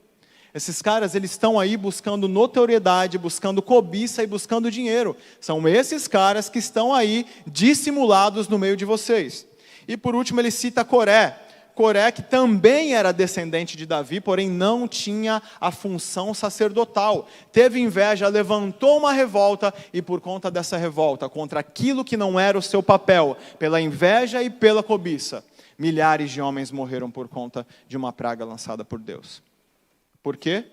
Esses caras eles estão aí buscando notoriedade, buscando cobiça e buscando dinheiro. São esses caras que estão aí dissimulados no meio de vocês. E por último ele cita Coré. Coré, que também era descendente de Davi, porém não tinha a função sacerdotal. Teve inveja, levantou uma revolta, e por conta dessa revolta, contra aquilo que não era o seu papel, pela inveja e pela cobiça, milhares de homens morreram por conta de uma praga lançada por Deus. Por quê?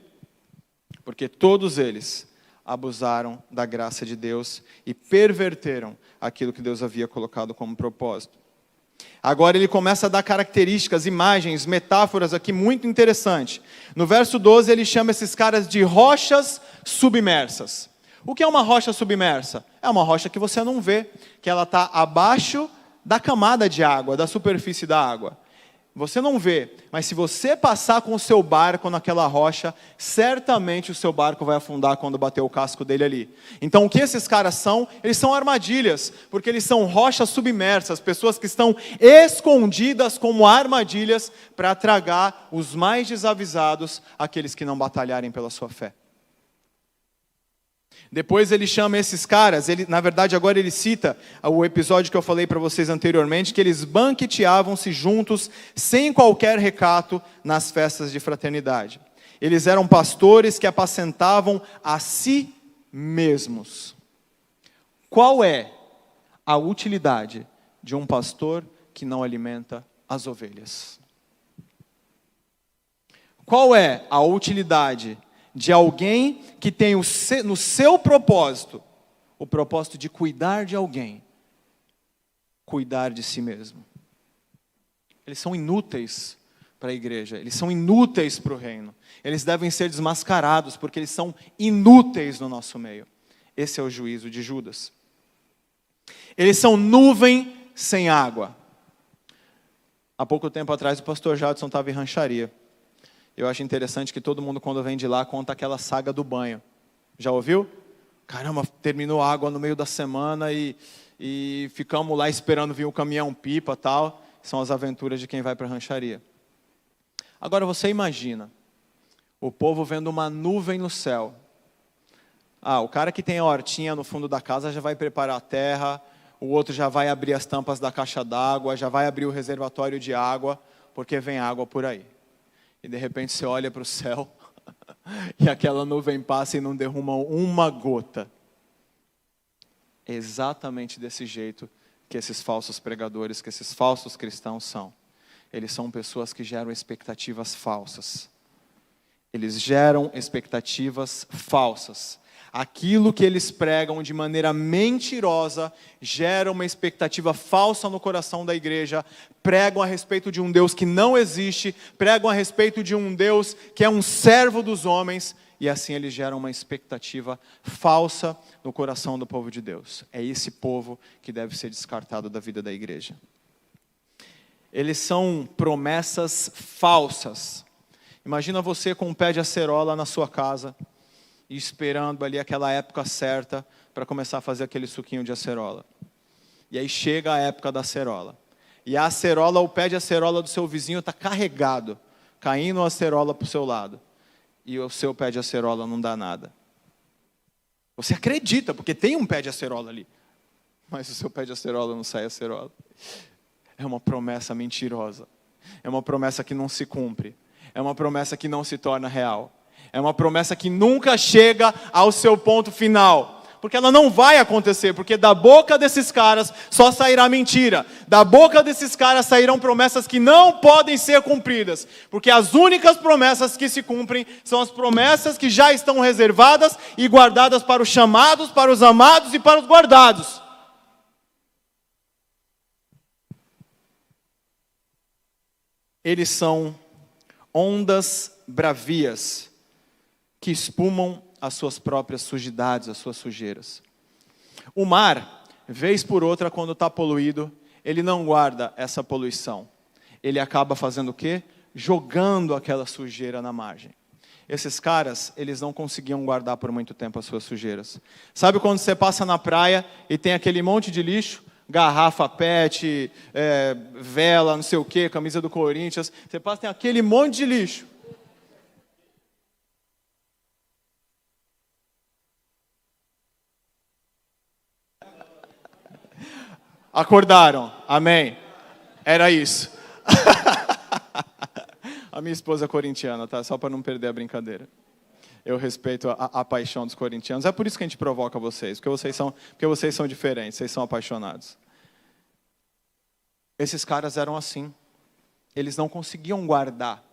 Porque todos eles abusaram da graça de Deus e perverteram aquilo que Deus havia colocado como propósito. Agora ele começa a dar características, imagens, metáforas aqui muito interessante. No verso 12 ele chama esses caras de rochas submersas. O que é uma rocha submersa? É uma rocha que você não vê, que ela está abaixo da camada de água, da superfície da água. Você não vê, mas se você passar com o seu barco naquela rocha, certamente o seu barco vai afundar quando bater o casco dele ali. Então o que esses caras são? Eles são armadilhas, porque eles são rochas submersas, pessoas que estão escondidas como armadilhas para tragar os mais desavisados, aqueles que não batalharem pela sua fé. Depois ele chama esses caras, na verdade agora ele cita o episódio que eu falei para vocês anteriormente, que eles banqueteavam-se juntos, sem qualquer recato, nas festas de fraternidade. Eles eram pastores que apacentavam a si mesmos. Qual é a utilidade de um pastor que não alimenta as ovelhas? Qual é a utilidade de alguém que tem no seu propósito, o propósito de cuidar de alguém, cuidar de si mesmo? Eles são inúteis para a igreja, eles são inúteis para o reino. Eles devem ser desmascarados, porque eles são inúteis no nosso meio. Esse é o juízo de Judas. Eles são nuvem sem água. Há pouco tempo atrás o pastor Jadson estava em rancharia. Eu acho interessante que todo mundo, quando vem de lá, conta aquela saga do banho. Já ouviu? Caramba, terminou a água no meio da semana e ficamos lá esperando vir o caminhão-pipa e tal. São as aventuras de quem vai para a rancharia. Agora você imagina, o povo vendo uma nuvem no céu. O cara que tem a hortinha no fundo da casa já vai preparar a terra, o outro já vai abrir as tampas da caixa d'água, já vai abrir o reservatório de água, porque vem água por aí. E de repente você olha para o céu e aquela nuvem passa e não derruma uma gota. É exatamente desse jeito que esses falsos pregadores, que esses falsos cristãos são. Eles são pessoas que geram expectativas falsas. Eles geram expectativas falsas. Aquilo que eles pregam de maneira mentirosa gera uma expectativa falsa no coração da igreja. Pregam a respeito de um Deus que não existe, pregam a respeito de um Deus que é um servo dos homens, e assim eles geram uma expectativa falsa no coração do povo de Deus. É esse povo que deve ser descartado da vida da igreja. Eles são promessas falsas. Imagina você com um pé de acerola na sua casa, e esperando ali aquela época certa para começar a fazer aquele suquinho de acerola. E aí chega a época da acerola. E a acerola, o pé de acerola do seu vizinho está carregado, caindo a acerola para o seu lado. E o seu pé de acerola não dá nada. Você acredita, porque tem um pé de acerola ali. Mas o seu pé de acerola não sai acerola. É uma promessa mentirosa. É uma promessa que não se cumpre. É uma promessa que não se torna real. É uma promessa que nunca chega ao seu ponto final. Porque ela não vai acontecer. Porque da boca desses caras só sairá mentira. Da boca desses caras sairão promessas que não podem ser cumpridas. Porque as únicas promessas que se cumprem são as promessas que já estão reservadas e guardadas para os chamados, para os amados e para os guardados. Eles são ondas bravias que espumam as suas próprias sujidades, as suas sujeiras. O mar, vez por outra, quando está poluído, ele não guarda essa poluição. Ele acaba fazendo o quê? Jogando aquela sujeira na margem. Esses caras, eles não conseguiam guardar por muito tempo as suas sujeiras. Sabe quando você passa na praia e tem aquele monte de lixo? Garrafa PET, vela, não sei o quê, camisa do Corinthians. Você passa e tem aquele monte de lixo. Acordaram, amém. Era isso. A minha esposa é corintiana, tá? Só para não perder a brincadeira. Eu respeito a paixão dos corintianos. É por isso que a gente provoca vocês, porque vocês são diferentes, vocês são apaixonados. Esses caras eram assim. Eles não conseguiam guardar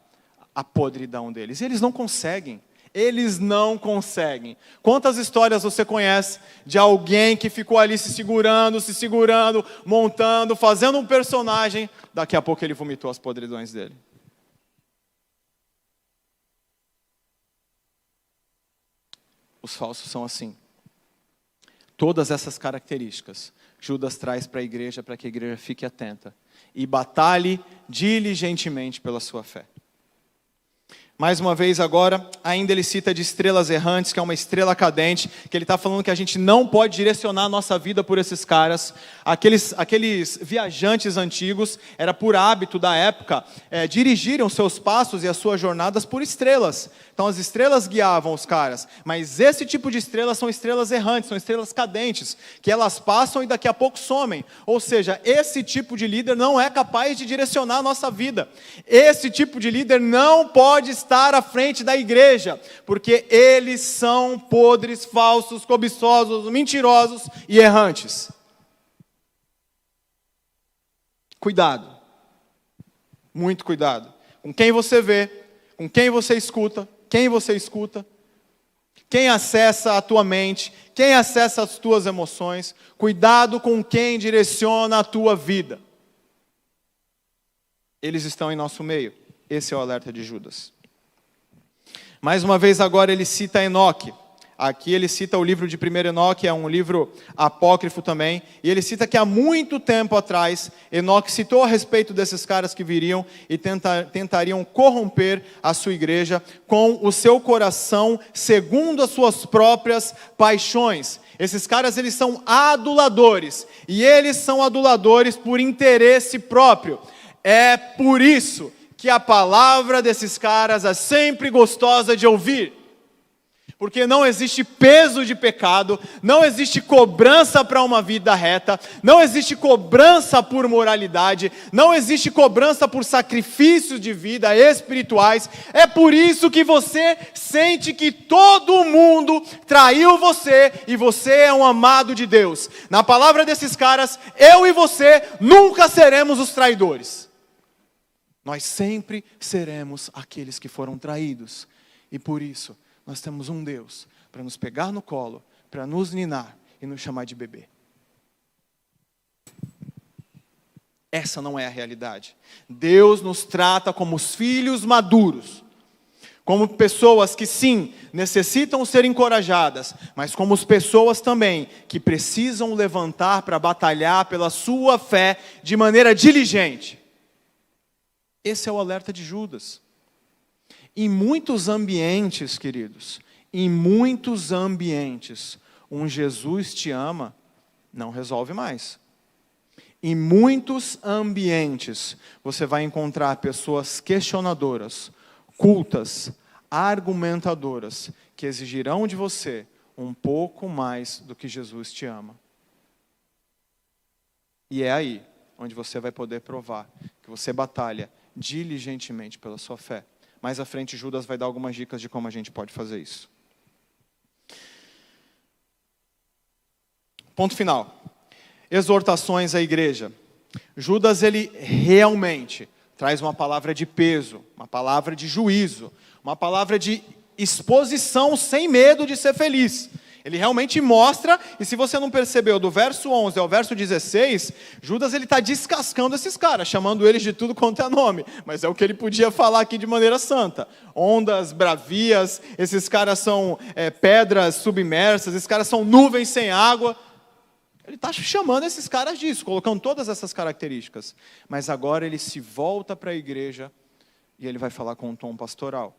a podridão deles. E eles não conseguem. Eles não conseguem. Quantas histórias você conhece de alguém que ficou ali se segurando, montando, fazendo um personagem, daqui a pouco ele vomitou as podridões dele. Os falsos são assim. Todas essas características, Judas traz para a igreja, para que a igreja fique atenta e batalhe diligentemente pela sua fé. Mais uma vez agora, ainda ele cita de estrelas errantes, que é uma estrela cadente, que ele está falando que a gente não pode direcionar a nossa vida por esses caras. Aqueles viajantes antigos, era por hábito da época, dirigirem os seus passos e as suas jornadas por estrelas. Então as estrelas guiavam os caras, mas esse tipo de estrelas são estrelas errantes, são estrelas cadentes, que elas passam e daqui a pouco somem. Ou seja, esse tipo de líder não é capaz de direcionar a nossa vida. Esse tipo de líder não pode estar à frente da igreja, porque eles são podres, falsos, cobiçosos, mentirosos e errantes. Cuidado, muito cuidado, com quem você vê, com quem você escuta, quem acessa a tua mente, quem acessa as tuas emoções, cuidado com quem direciona a tua vida. Eles estão em nosso meio, esse é o alerta de Judas. Mais uma vez agora ele cita Enoque. Aqui ele cita o livro de 1 Enoque, é um livro apócrifo também, e ele cita que há muito tempo atrás, Enoque citou a respeito desses caras que viriam e tentariam corromper a sua igreja com o seu coração segundo as suas próprias paixões. Esses caras, eles são aduladores, e eles são aduladores por interesse próprio. É por isso que a palavra desses caras é sempre gostosa de ouvir. Porque não existe peso de pecado, não existe cobrança para uma vida reta, não existe cobrança por moralidade, não existe cobrança por sacrifícios de vida espirituais. É por isso que você sente que todo mundo traiu você e você é um amado de Deus. Na palavra desses caras, eu e você nunca seremos os traidores. Nós sempre seremos aqueles que foram traídos. E por isso, nós temos um Deus para nos pegar no colo, para nos ninar e nos chamar de bebê. Essa não é a realidade. Deus nos trata como os filhos maduros, como pessoas que sim, necessitam ser encorajadas, mas como as pessoas também que precisam levantar para batalhar pela sua fé de maneira diligente. Esse é o alerta de Judas. Em muitos ambientes, queridos, em muitos ambientes, um Jesus te ama não resolve mais. Em muitos ambientes, você vai encontrar pessoas questionadoras, cultas, argumentadoras, que exigirão de você um pouco mais do que Jesus te ama. E é aí onde você vai poder provar que você batalha diligentemente pela sua fé. Mais à frente, Judas vai dar algumas dicas de como a gente pode fazer isso. Ponto final. Exortações à igreja. Judas, ele realmente traz uma palavra de peso, uma palavra de juízo, uma palavra de exposição sem medo de ser feliz. Ele realmente mostra, e se você não percebeu, do verso 11 ao verso 16, Judas está descascando esses caras, chamando eles de tudo quanto é nome, mas é o que ele podia falar aqui de maneira santa. Ondas bravias, esses caras são pedras submersas, esses caras são nuvens sem água. Ele está chamando esses caras disso, colocando todas essas características. Mas agora ele se volta para a igreja e ele vai falar com um tom pastoral.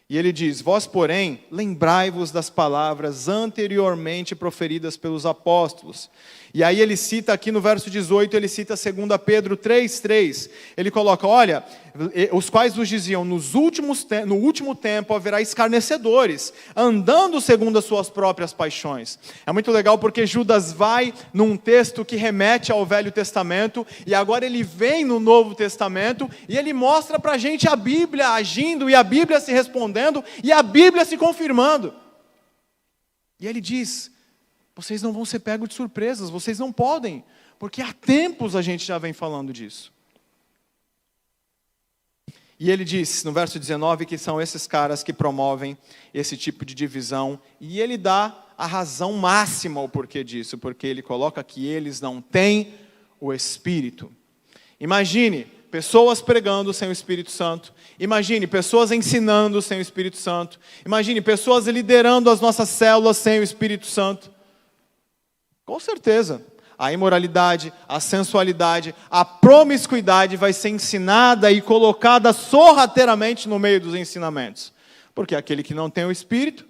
E ele diz: vós, porém, lembrai-vos das palavras anteriormente proferidas pelos apóstolos. E aí ele cita aqui no verso 18, ele cita 2 Pedro 3,3. Ele coloca: olha, os quais vos diziam, no último tempo haverá escarnecedores, andando segundo as suas próprias paixões. É muito legal porque Judas vai num texto que remete ao Velho Testamento, e agora ele vem no Novo Testamento, e ele mostra pra gente a Bíblia agindo, e a Bíblia se respondendo, e a Bíblia se confirmando. E ele diz: vocês não vão ser pegos de surpresas, vocês não podem, porque há tempos a gente já vem falando disso. E ele diz, no verso 19, que são esses caras que promovem esse tipo de divisão, e ele dá a razão máxima ao porquê disso, porque ele coloca que eles não têm o Espírito. Imagine pessoas pregando sem o Espírito Santo, imagine pessoas ensinando sem o Espírito Santo, imagine pessoas liderando as nossas células sem o Espírito Santo. Com certeza. A imoralidade, a sensualidade, a promiscuidade vai ser ensinada e colocada sorrateiramente no meio dos ensinamentos. Porque aquele que não tem o Espírito,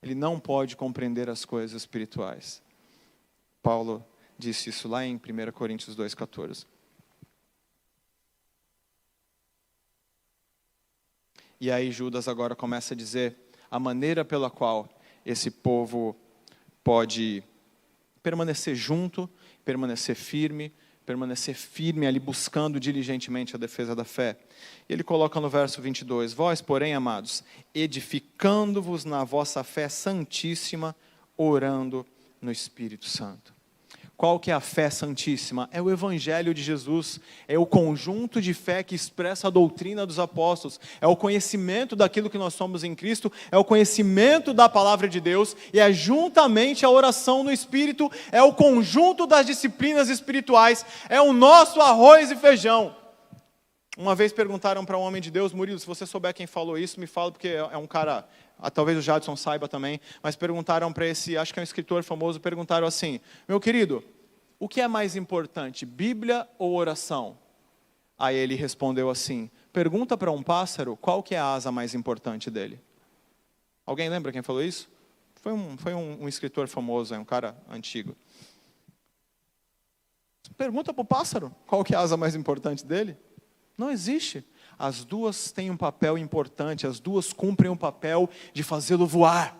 ele não pode compreender as coisas espirituais. Paulo disse isso lá em 1 Coríntios 2,14. E aí Judas agora começa a dizer a maneira pela qual esse povo pode permanecer junto, permanecer firme ali buscando diligentemente a defesa da fé. E ele coloca no verso 22, vós, porém, amados, edificando-vos na vossa fé santíssima, orando no Espírito Santo. Qual que é a fé santíssima? É o Evangelho de Jesus, é o conjunto de fé que expressa a doutrina dos apóstolos, é o conhecimento daquilo que nós somos em Cristo, é o conhecimento da palavra de Deus, e é juntamente a oração no Espírito, é o conjunto das disciplinas espirituais, é o nosso arroz e feijão. Uma vez perguntaram para um homem de Deus, Murilo, se você souber quem falou isso, me fala, porque é um cara, talvez o Jadson saiba também, mas perguntaram para esse, acho que é um escritor famoso, perguntaram assim, meu querido, o que é mais importante, Bíblia ou oração? Aí ele respondeu assim, pergunta para um pássaro, qual que é a asa mais importante dele? Alguém lembra quem falou isso? Foi um escritor famoso, um cara antigo. Pergunta para o pássaro, qual que é a asa mais importante dele? Não existe. As duas têm um papel importante, as duas cumprem um papel de fazê-lo voar.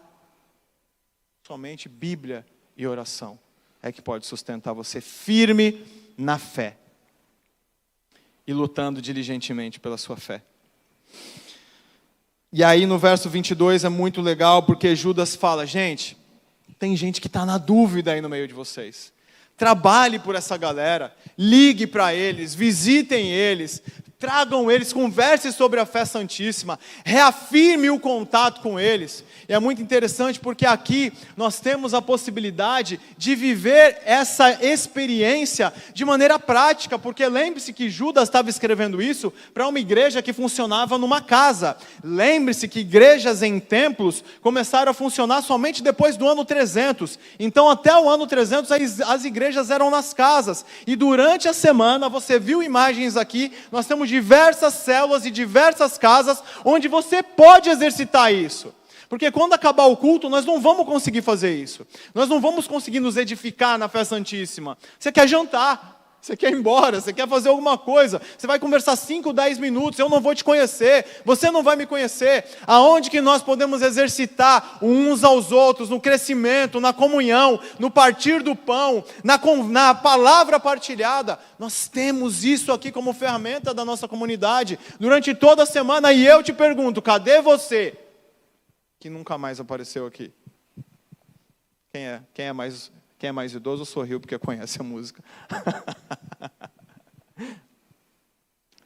Somente Bíblia e oração é que pode sustentar você firme na fé e lutando diligentemente pela sua fé. E aí no verso 22 é muito legal, porque Judas fala, gente, tem gente que está na dúvida aí no meio de vocês. Trabalhe por essa galera, ligue para eles, visitem eles, tragam eles, converse sobre a fé santíssima, reafirme o contato com eles. E é muito interessante porque aqui nós temos a possibilidade de viver essa experiência de maneira prática, porque lembre-se que Judas estava escrevendo isso para uma igreja que funcionava numa casa. Lembre-se que igrejas em templos começaram a funcionar somente depois do ano 300. Então até o ano 300 as igrejas eram nas casas. E durante a semana, você viu imagens aqui, nós temos diversas células e diversas casas onde você pode exercitar isso. Porque quando acabar o culto, nós não vamos conseguir fazer isso. Nós não vamos conseguir nos edificar na fé santíssima. Você quer jantar, você quer ir embora, você quer fazer alguma coisa. Você vai conversar 5, 10 minutos, eu não vou te conhecer, você não vai me conhecer. Aonde que nós podemos exercitar uns aos outros, no crescimento, na comunhão, no partir do pão, na palavra partilhada. Nós temos isso aqui como ferramenta da nossa comunidade durante toda a semana. E eu te pergunto, cadê você que nunca mais apareceu aqui? Quem é mais idoso sorriu porque conhece a música.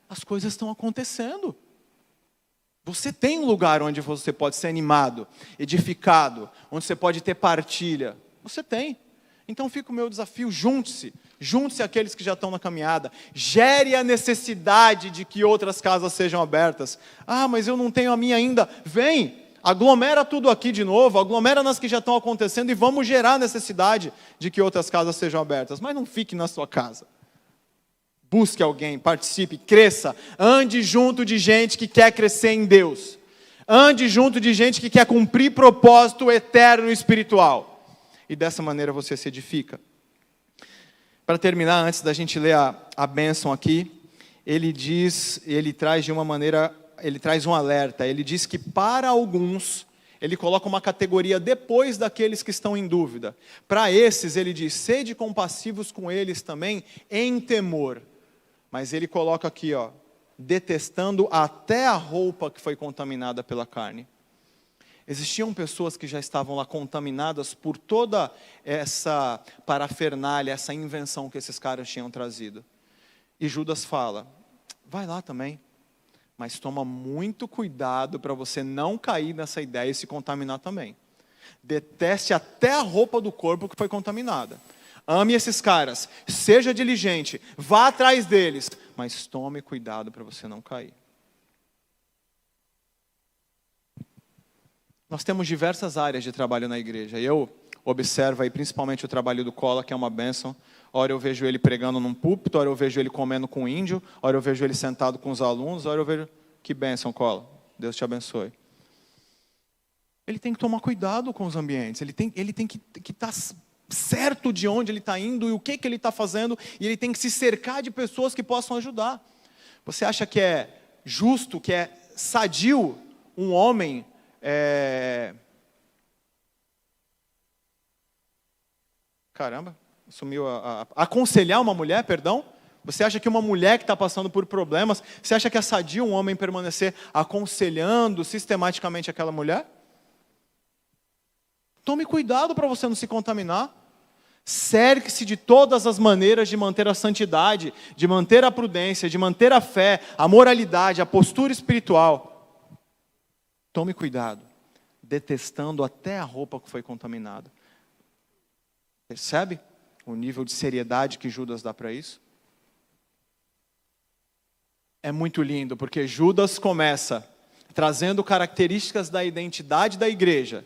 As coisas estão acontecendo. Você tem um lugar onde você pode ser animado, edificado, onde você pode ter partilha. Você tem. Então fica o meu desafio, junte-se àqueles que já estão na caminhada, gere a necessidade de que outras casas sejam abertas. Ah, mas eu não tenho a minha ainda. Vem! Aglomera tudo aqui de novo, aglomera nas que já estão acontecendo e vamos gerar a necessidade de que outras casas sejam abertas. Mas não fique na sua casa. Busque alguém, participe, cresça. Ande junto de gente que quer crescer em Deus. Ande junto de gente que quer cumprir propósito eterno e espiritual. E dessa maneira você se edifica. Para terminar, antes da gente ler a bênção aqui, ele traz um alerta, ele diz que para alguns, ele coloca uma categoria depois daqueles que estão em dúvida. Para esses, ele diz, sede compassivos com eles também, em temor. Mas ele coloca aqui, detestando até a roupa que foi contaminada pela carne. Existiam pessoas que já estavam lá contaminadas por toda essa parafernália, essa invenção que esses caras tinham trazido. E Judas fala, vai lá também. Mas toma muito cuidado para você não cair nessa ideia e se contaminar também. Deteste até a roupa do corpo que foi contaminada. Ame esses caras, seja diligente, vá atrás deles, mas tome cuidado para você não cair. Nós temos diversas áreas de trabalho na igreja. observa aí principalmente o trabalho do Cola, que é uma bênção. Ora eu vejo ele pregando num púlpito, ora eu vejo ele comendo com um índio, ora eu vejo ele sentado com os alunos, ora eu vejo... Que bênção, Cola. Deus te abençoe. Ele tem que tomar cuidado com os ambientes, ele tem que estar certo de onde ele está indo e o que ele está fazendo, e ele tem que se cercar de pessoas que possam ajudar. Você acha que é justo, que é sadio um homem sumiu aconselhar uma mulher, perdão? Você acha que uma mulher que está passando por problemas, você acha que é sadio um homem permanecer aconselhando sistematicamente aquela mulher? Tome cuidado para você não se contaminar. Cerque-se de todas as maneiras de manter a santidade, de manter a prudência, de manter a fé, a moralidade, a postura espiritual. Tome cuidado, detestando até a roupa que foi contaminada. Percebe o nível de seriedade que Judas dá para isso? É muito lindo, porque Judas começa trazendo características da identidade da igreja,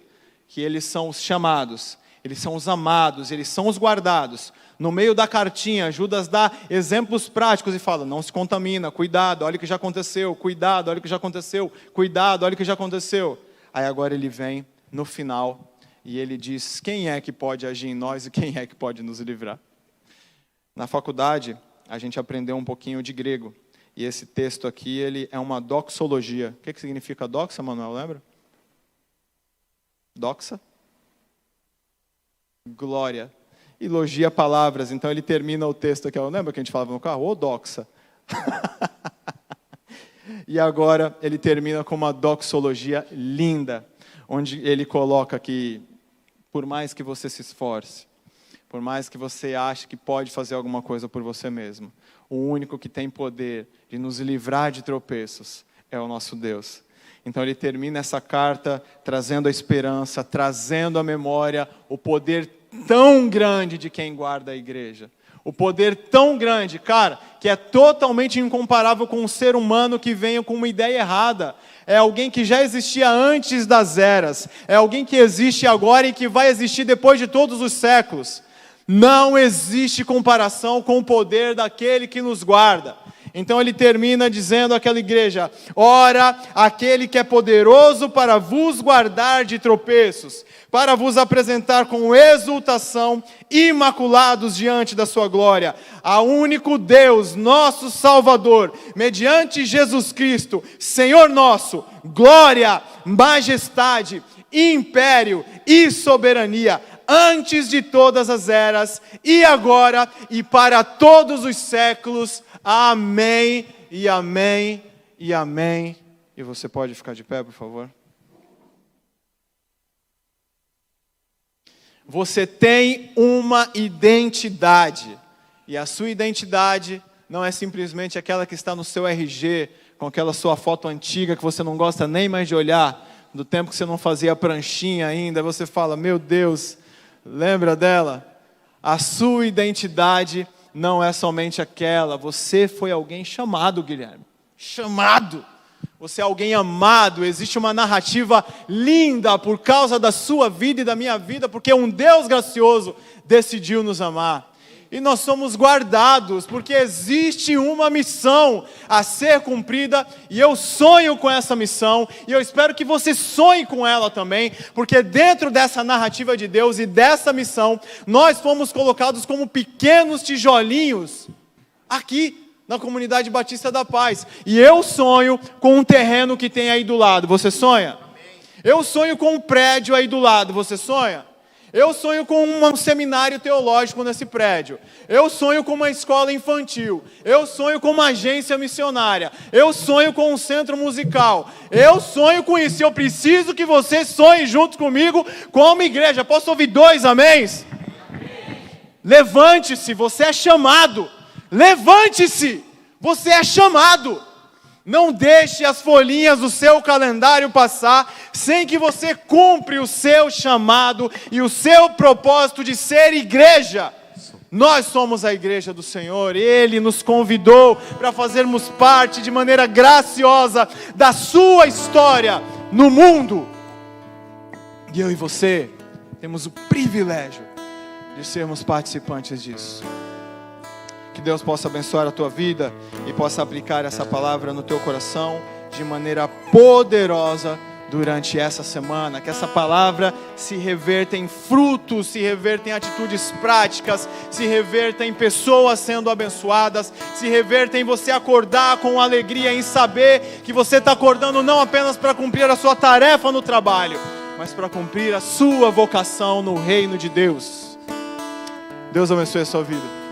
que eles são os chamados, eles são os amados, eles são os guardados. No meio da cartinha, Judas dá exemplos práticos e fala, não se contamina, cuidado, olha o que já aconteceu, cuidado, olha o que já aconteceu, cuidado, olha o que já aconteceu. Aí agora ele vem no final e ele diz, quem é que pode agir em nós e quem é que pode nos livrar? Na faculdade, a gente aprendeu um pouquinho de grego. E esse texto aqui, ele é uma doxologia. O que significa doxa, Manuel, lembra? Doxa? Glória. Elogia palavras. Então ele termina o texto aqui. Lembra que a gente falava no carro? Ô doxa. E agora ele termina com uma doxologia linda. Onde ele coloca que, por mais que você se esforce, por mais que você ache que pode fazer alguma coisa por você mesmo, o único que tem poder de nos livrar de tropeços é o nosso Deus. Então ele termina essa carta trazendo a esperança, trazendo a memória, o poder tão grande de quem guarda a igreja. O poder tão grande, cara, que é totalmente incomparável com um ser humano que venha com uma ideia errada. É alguém que já existia antes das eras. É alguém que existe agora e que vai existir depois de todos os séculos. Não existe comparação com o poder daquele que nos guarda. Então ele termina dizendo àquela igreja, ora, aquele que é poderoso para vos guardar de tropeços, para vos apresentar com exultação, imaculados diante da sua glória, a único Deus, nosso Salvador, mediante Jesus Cristo, Senhor nosso, glória, majestade, império e soberania, antes de todas as eras, e agora, e para todos os séculos. Amém, e amém, e amém. E você pode ficar de pé, por favor? Você tem uma identidade. E a sua identidade não é simplesmente aquela que está no seu RG, com aquela sua foto antiga que você não gosta nem mais de olhar, do tempo que você não fazia a pranchinha ainda. Você fala, meu Deus, lembra dela? A sua identidade não é somente aquela. Você foi alguém chamado, Guilherme. Chamado. Você é alguém amado. Existe uma narrativa linda por causa da sua vida e da minha vida, porque um Deus gracioso decidiu nos amar. E nós somos guardados, porque existe uma missão a ser cumprida, e eu sonho com essa missão, e eu espero que você sonhe com ela também, porque dentro dessa narrativa de Deus e dessa missão, nós fomos colocados como pequenos tijolinhos, aqui na Comunidade Batista da Paz. E eu sonho com um terreno que tem aí do lado, você sonha? Eu sonho com um prédio aí do lado, você sonha? Eu sonho com um seminário teológico nesse prédio. Eu sonho com uma escola infantil. Eu sonho com uma agência missionária. Eu sonho com um centro musical. Eu sonho com isso. Eu preciso que você sonhe junto comigo como igreja. Posso ouvir 2 améns? Levante-se, você é chamado. Levante-se, você é chamado. Não deixe as folhinhas do seu calendário passar sem que você cumpra o seu chamado e o seu propósito de ser igreja. Nós somos a igreja do Senhor. Ele nos convidou para fazermos parte de maneira graciosa da sua história no mundo. E eu e você temos o privilégio de sermos participantes disso. Que Deus possa abençoar a tua vida e possa aplicar essa palavra no teu coração de maneira poderosa durante essa semana. Que essa palavra se reverta em frutos, se reverta em atitudes práticas, se reverta em pessoas sendo abençoadas, se reverta em você acordar com alegria em saber que você está acordando não apenas para cumprir a sua tarefa no trabalho, mas para cumprir a sua vocação no reino de Deus. Deus abençoe a sua vida.